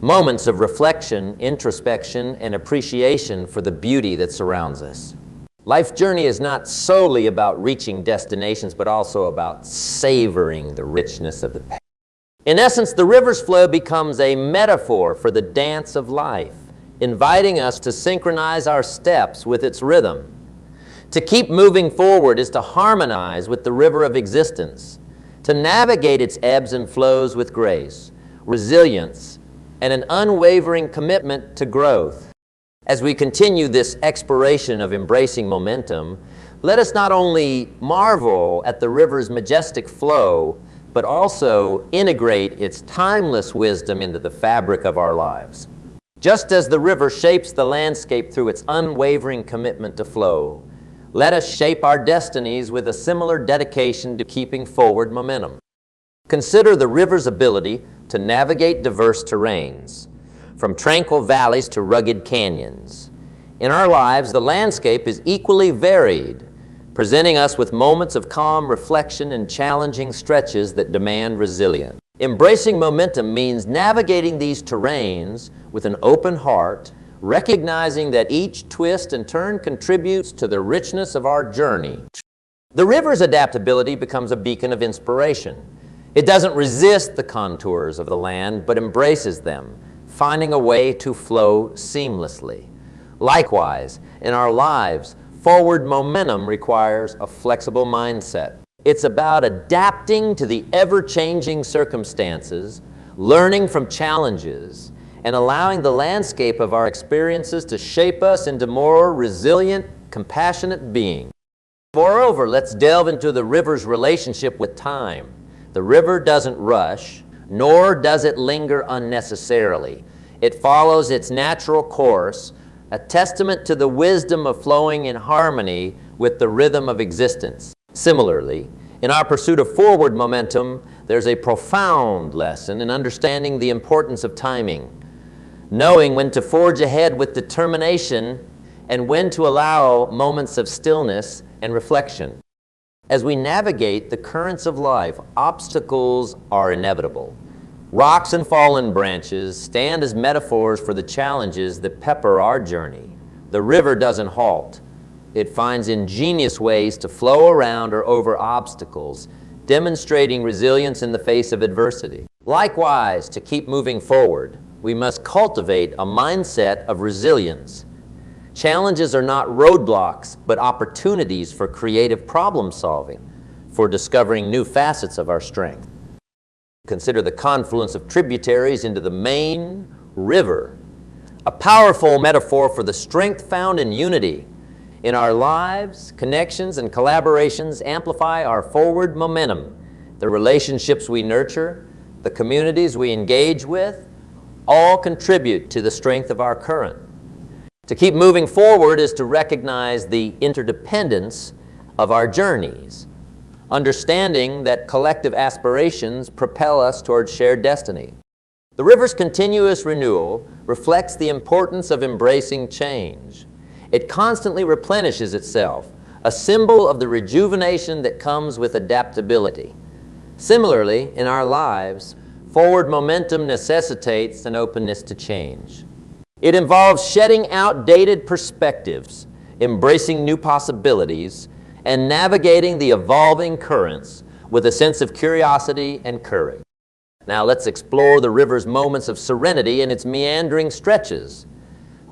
Moments of reflection, introspection, and appreciation for the beauty that surrounds us. Life's journey is not solely about reaching destinations, but also about savoring the richness of the path. In essence, the river's flow becomes a metaphor for the dance of life, inviting us to synchronize our steps with its rhythm. To keep moving forward is to harmonize with the river of existence, to navigate its ebbs and flows with grace, resilience, and an unwavering commitment to growth. As we continue this exploration of embracing momentum, let us not only marvel at the river's majestic flow, but also integrate its timeless wisdom into the fabric of our lives. Just as the river shapes the landscape through its unwavering commitment to flow, let us shape our destinies with a similar dedication to keeping forward momentum. Consider the river's ability to navigate diverse terrains, from tranquil valleys to rugged canyons. In our lives, the landscape is equally varied, presenting us with moments of calm reflection and challenging stretches that demand resilience. Embracing momentum means navigating these terrains with an open heart, recognizing that each twist and turn contributes to the richness of our journey. The river's adaptability becomes a beacon of inspiration. It doesn't resist the contours of the land, but embraces them, finding a way to flow seamlessly. Likewise, in our lives, forward momentum requires a flexible mindset. It's about adapting to the ever-changing circumstances, learning from challenges, and allowing the landscape of our experiences to shape us into more resilient, compassionate beings. Moreover, let's delve into the river's relationship with time. The river doesn't rush, nor does it linger unnecessarily. It follows its natural course, a testament to the wisdom of flowing in harmony with the rhythm of existence. Similarly, in our pursuit of forward momentum, there's a profound lesson in understanding the importance of timing, knowing when to forge ahead with determination and when to allow moments of stillness and reflection. As we navigate the currents of life, obstacles are inevitable. Rocks and fallen branches stand as metaphors for the challenges that pepper our journey. The river doesn't halt. It finds ingenious ways to flow around or over obstacles, demonstrating resilience in the face of adversity. Likewise, to keep moving forward, we must cultivate a mindset of resilience. Challenges are not roadblocks, but opportunities for creative problem solving, for discovering new facets of our strength. Consider the confluence of tributaries into the main river, a powerful metaphor for the strength found in unity. In our lives, connections and collaborations amplify our forward momentum. The relationships we nurture, the communities we engage with, all contribute to the strength of our current. To keep moving forward is to recognize the interdependence of our journeys, understanding that collective aspirations propel us towards shared destiny. The river's continuous renewal reflects the importance of embracing change. It constantly replenishes itself, a symbol of the rejuvenation that comes with adaptability. Similarly, in our lives, forward momentum necessitates an openness to change. It involves shedding outdated perspectives, embracing new possibilities, and navigating the evolving currents with a sense of curiosity and courage. Now let's explore the river's moments of serenity and its meandering stretches.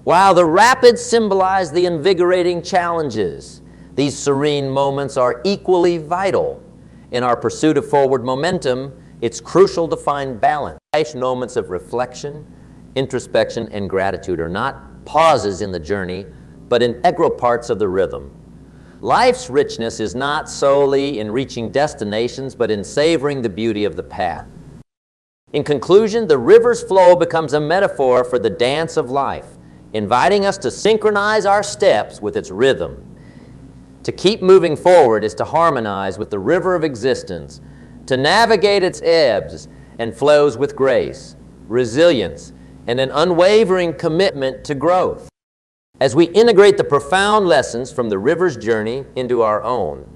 While the rapids symbolize the invigorating challenges, these serene moments are equally vital. In our pursuit of forward momentum, it's crucial to find balance. Life's moments of reflection, introspection, and gratitude are not pauses in the journey, but integral parts of the rhythm. Life's richness is not solely in reaching destinations, but in savoring the beauty of the path. In conclusion, the river's flow becomes a metaphor for the dance of life, inviting us to synchronize our steps with its rhythm. To keep moving forward is to harmonize with the river of existence, to navigate its ebbs and flows with grace, resilience, and an unwavering commitment to growth. As we integrate the profound lessons from the river's journey into our own,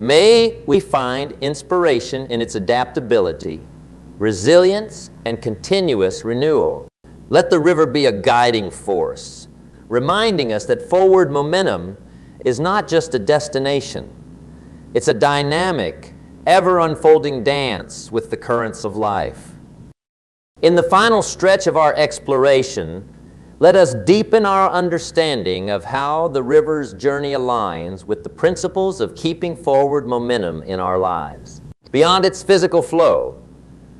may we find inspiration in its adaptability, resilience, and continuous renewal. Let the river be a guiding force, reminding us that forward momentum is not just a destination. It's a dynamic, ever-unfolding dance with the currents of life. In the final stretch of our exploration, let us deepen our understanding of how the river's journey aligns with the principles of keeping forward momentum in our lives. Beyond its physical flow,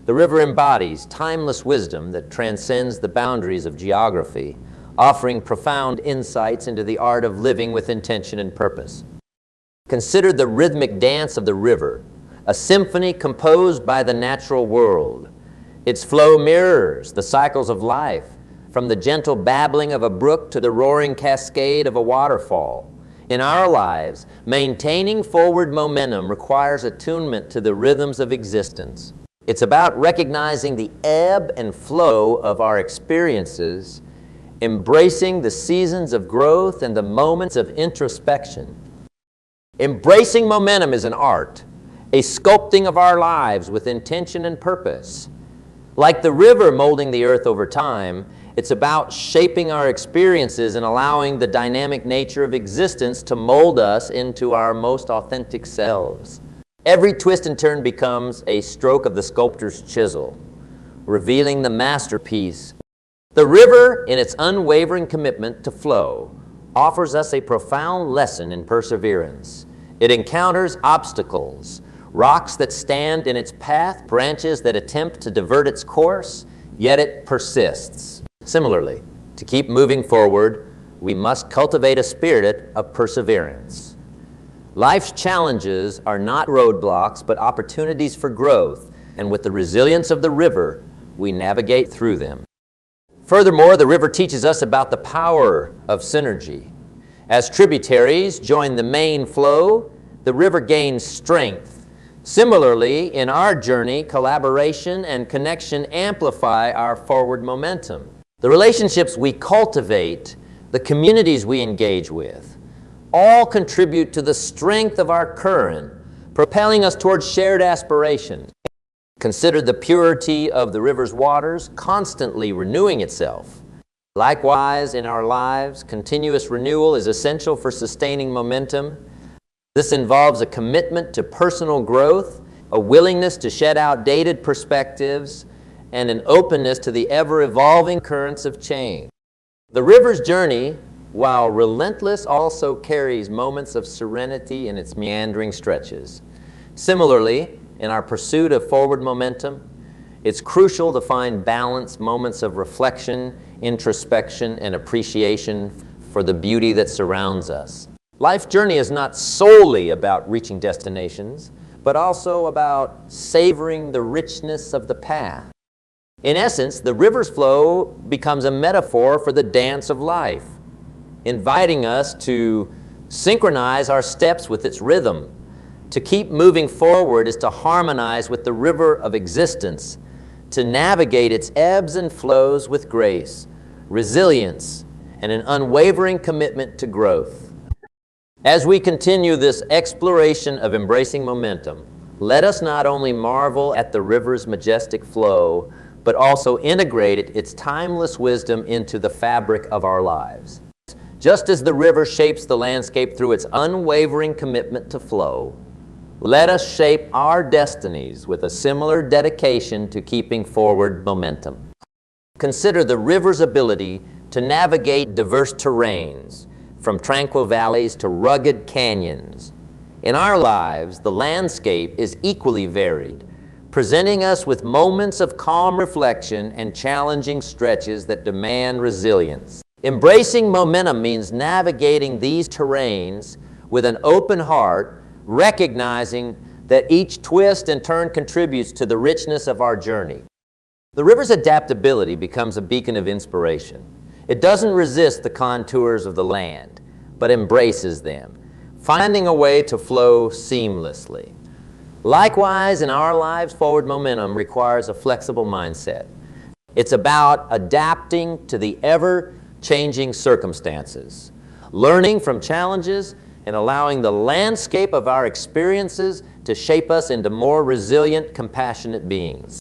the river embodies timeless wisdom that transcends the boundaries of geography, offering profound insights into the art of living with intention and purpose. Consider the rhythmic dance of the river, a symphony composed by the natural world. Its flow mirrors the cycles of life, from the gentle babbling of a brook to the roaring cascade of a waterfall. In our lives, maintaining forward momentum requires attunement to the rhythms of existence. It's about recognizing the ebb and flow of our experiences, embracing the seasons of growth and the moments of introspection. Embracing momentum is an art, a sculpting of our lives with intention and purpose. Like the river molding the earth over time, it's about shaping our experiences and allowing the dynamic nature of existence to mold us into our most authentic selves. Every twist and turn becomes a stroke of the sculptor's chisel, revealing the masterpiece. The river, in its unwavering commitment to flow, offers us a profound lesson in perseverance. It encounters obstacles, rocks that stand in its path, branches that attempt to divert its course, yet it persists. Similarly, to keep moving forward, we must cultivate a spirit of perseverance. Life's challenges are not roadblocks, but opportunities for growth, and with the resilience of the river, we navigate through them. Furthermore, the river teaches us about the power of synergy. As tributaries join the main flow, the river gains strength. Similarly, in our journey, collaboration and connection amplify our forward momentum. The relationships we cultivate, the communities we engage with, all contribute to the strength of our current, propelling us towards shared aspirations. Consider the purity of the river's waters, constantly renewing itself. Likewise, in our lives, continuous renewal is essential for sustaining momentum. This involves a commitment to personal growth, a willingness to shed outdated perspectives, and an openness to the ever-evolving currents of change. The river's journey, while relentless, also carries moments of serenity in its meandering stretches. Similarly, in our pursuit of forward momentum, it's crucial to find balanced moments of reflection, introspection, and appreciation for the beauty that surrounds us. Life's journey is not solely about reaching destinations, but also about savoring the richness of the path. In essence, the river's flow becomes a metaphor for the dance of life, inviting us to synchronize our steps with its rhythm. To keep moving forward is to harmonize with the river of existence, to navigate its ebbs and flows with grace, resilience, and an unwavering commitment to growth. As we continue this exploration of embracing momentum, let us not only marvel at the river's majestic flow, but also integrate its timeless wisdom into the fabric of our lives. Just as the river shapes the landscape through its unwavering commitment to flow, let us shape our destinies with a similar dedication to keeping forward momentum. Consider the river's ability to navigate diverse terrains, from tranquil valleys to rugged canyons. In our lives, the landscape is equally varied, presenting us with moments of calm reflection and challenging stretches that demand resilience. Embracing momentum means navigating these terrains with an open heart, recognizing that each twist and turn contributes to the richness of our journey. The river's adaptability becomes a beacon of inspiration. It doesn't resist the contours of the land, but embraces them, finding a way to flow seamlessly. Likewise, in our lives, forward momentum requires a flexible mindset. It's about adapting to the ever-changing circumstances, learning from challenges, and allowing the landscape of our experiences to shape us into more resilient, compassionate beings.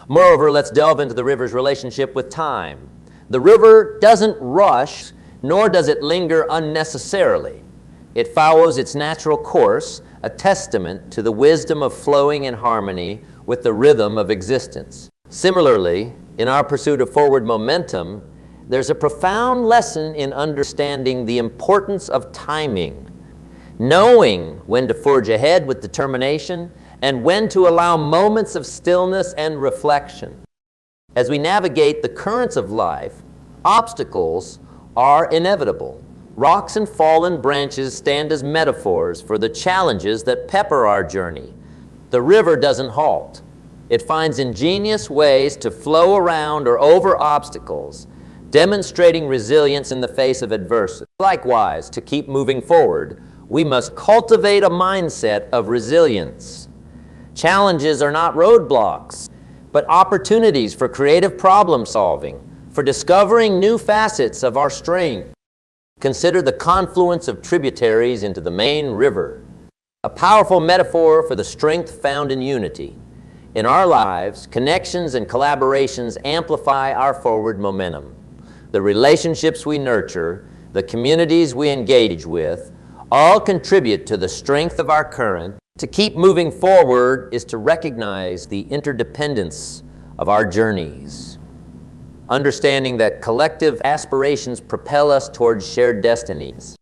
Moreover, let's delve into the river's relationship with time. The river doesn't rush, nor does it linger unnecessarily. It follows its natural course, a testament to the wisdom of flowing in harmony with the rhythm of existence. Similarly, in our pursuit of forward momentum, there's a profound lesson in understanding the importance of timing, knowing when to forge ahead with determination and when to allow moments of stillness and reflection. As we navigate the currents of life, obstacles are inevitable. Rocks and fallen branches stand as metaphors for the challenges that pepper our journey. The river doesn't halt. It finds ingenious ways to flow around or over obstacles, demonstrating resilience in the face of adversity. Likewise, to keep moving forward, we must cultivate a mindset of resilience. Challenges are not roadblocks, but opportunities for creative problem solving, for discovering new facets of our strength. Consider the confluence of tributaries into the main river, a powerful metaphor for the strength found in unity. In our lives, connections and collaborations amplify our forward momentum. The relationships we nurture, the communities we engage with, all contribute to the strength of our current. To keep moving forward is to recognize the interdependence of our journeys, understanding that collective aspirations propel us towards shared destinies.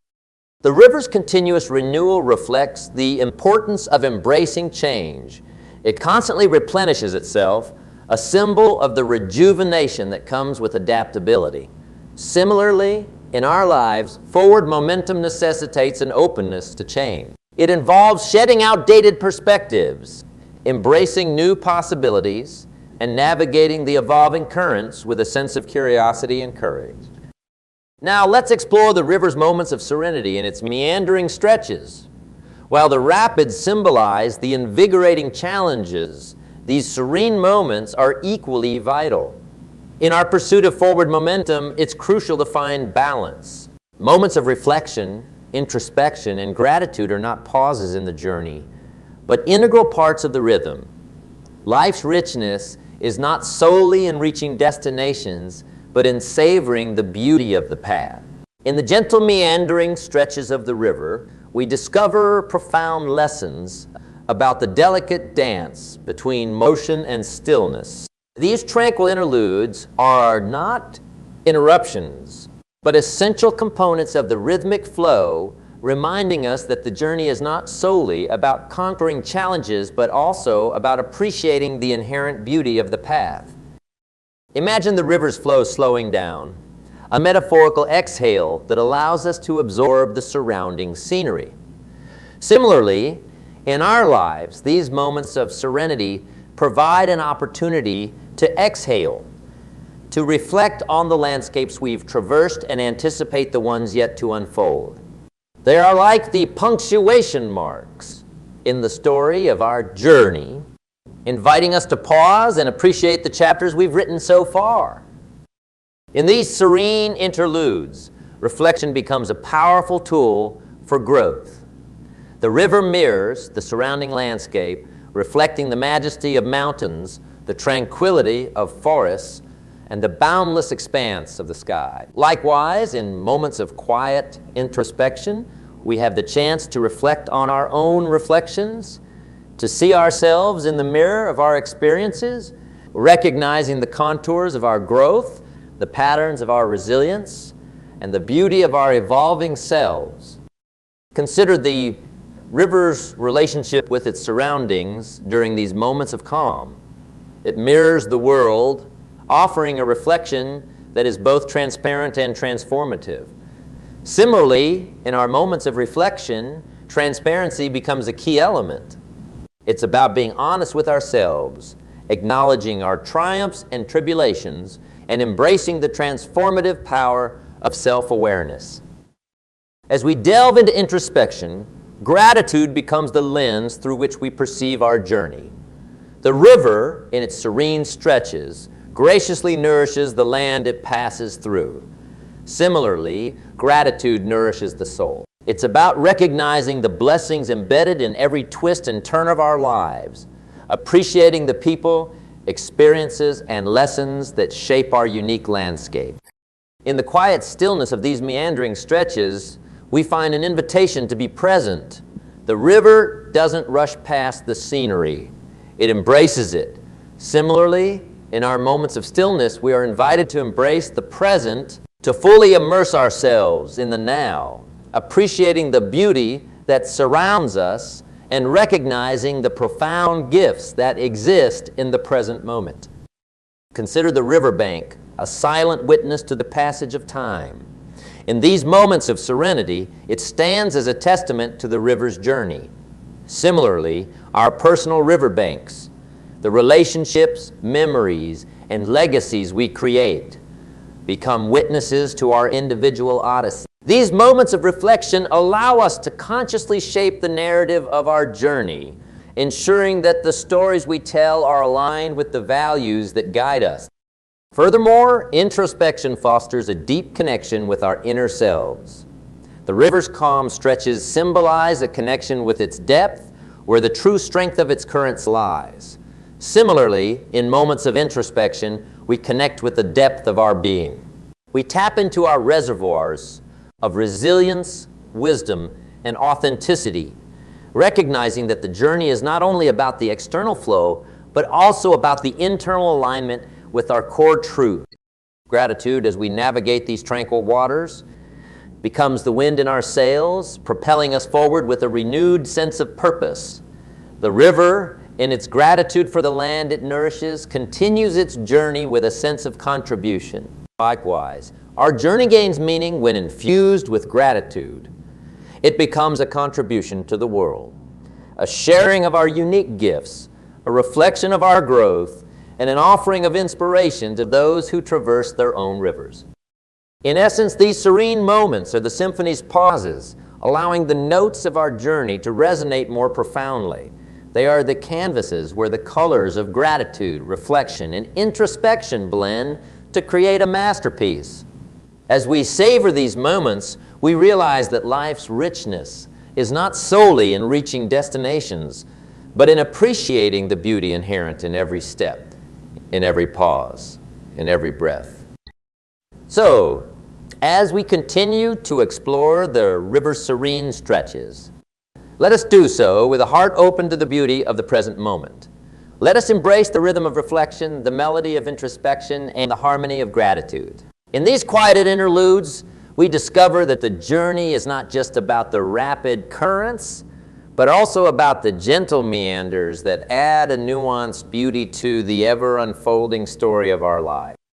The river's continuous renewal reflects the importance of embracing change. It constantly replenishes itself, a symbol of the rejuvenation that comes with adaptability. Similarly, in our lives, forward momentum necessitates an openness to change. It involves shedding outdated perspectives, embracing new possibilities, and navigating the evolving currents with a sense of curiosity and courage. Now let's explore the river's moments of serenity and its meandering stretches. While the rapids symbolize the invigorating challenges, these serene moments are equally vital. In our pursuit of forward momentum, it's crucial to find balance. Moments of reflection, introspection, and gratitude are not pauses in the journey, but integral parts of the rhythm. Life's richness is not solely in reaching destinations, but in savoring the beauty of the path. In the gentle meandering stretches of the river, we discover profound lessons about the delicate dance between motion and stillness. These tranquil interludes are not interruptions, but essential components of the rhythmic flow, reminding us that the journey is not solely about conquering challenges, but also about appreciating the inherent beauty of the path. Imagine the river's flow slowing down, a metaphorical exhale that allows us to absorb the surrounding scenery. Similarly, in our lives, these moments of serenity provide an opportunity to exhale, to reflect on the landscapes we've traversed and anticipate the ones yet to unfold. They are like the punctuation marks in the story of our journey, inviting us to pause and appreciate the chapters we've written so far. In these serene interludes, reflection becomes a powerful tool for growth. The river mirrors the surrounding landscape, reflecting the majesty of mountains, the tranquility of forests, and the boundless expanse of the sky. Likewise, in moments of quiet introspection, we have the chance to reflect on our own reflections, to see ourselves in the mirror of our experiences, recognizing the contours of our growth, the patterns of our resilience, and the beauty of our evolving selves. Consider the river's relationship with its surroundings during these moments of calm. It mirrors the world, offering a reflection that is both transparent and transformative. Similarly, in our moments of reflection, transparency becomes a key element. It's about being honest with ourselves, acknowledging our triumphs and tribulations, and embracing the transformative power of self-awareness. As we delve into introspection, gratitude becomes the lens through which we perceive our journey. The river, in its serene stretches, graciously nourishes the land it passes through. Similarly, gratitude nourishes the soul. It's about recognizing the blessings embedded in every twist and turn of our lives, appreciating the people, experiences, and lessons that shape our unique landscape. In the quiet stillness of these meandering stretches, we find an invitation to be present. The river doesn't rush past the scenery. It embraces it. Similarly, in our moments of stillness, we are invited to embrace the present, to fully immerse ourselves in the now, appreciating the beauty that surrounds us and recognizing the profound gifts that exist in the present moment. Consider the riverbank, a silent witness to the passage of time. In these moments of serenity, it stands as a testament to the river's journey. Similarly, our personal riverbanks, the relationships, memories, and legacies we create, become witnesses to our individual odyssey. These moments of reflection allow us to consciously shape the narrative of our journey, ensuring that the stories we tell are aligned with the values that guide us. Furthermore, introspection fosters a deep connection with our inner selves. The river's calm stretches symbolize a connection with its depth, where the true strength of its currents lies. Similarly, in moments of introspection, we connect with the depth of our being. We tap into our reservoirs of resilience, wisdom, and authenticity, recognizing that the journey is not only about the external flow, but also about the internal alignment with our core truth. Gratitude, as we navigate these tranquil waters, becomes the wind in our sails, propelling us forward with a renewed sense of purpose. The river, in its gratitude for the land it nourishes, continues its journey with a sense of contribution. Likewise, our journey gains meaning when infused with gratitude. It becomes a contribution to the world, a sharing of our unique gifts, a reflection of our growth, and an offering of inspiration to those who traverse their own rivers. In essence, these serene moments are the symphony's pauses, allowing the notes of our journey to resonate more profoundly. They are the canvases where the colors of gratitude, reflection, and introspection blend to create a masterpiece. As we savor these moments, we realize that life's richness is not solely in reaching destinations, but in appreciating the beauty inherent in every step, in every pause, in every breath. So, as we continue to explore the river's serene stretches, let us do so with a heart open to the beauty of the present moment. Let us embrace the rhythm of reflection, the melody of introspection, and the harmony of gratitude. In these quieted interludes, we discover that the journey is not just about the rapid currents, but also about the gentle meanders that add a nuanced beauty to the ever-unfolding story of our life.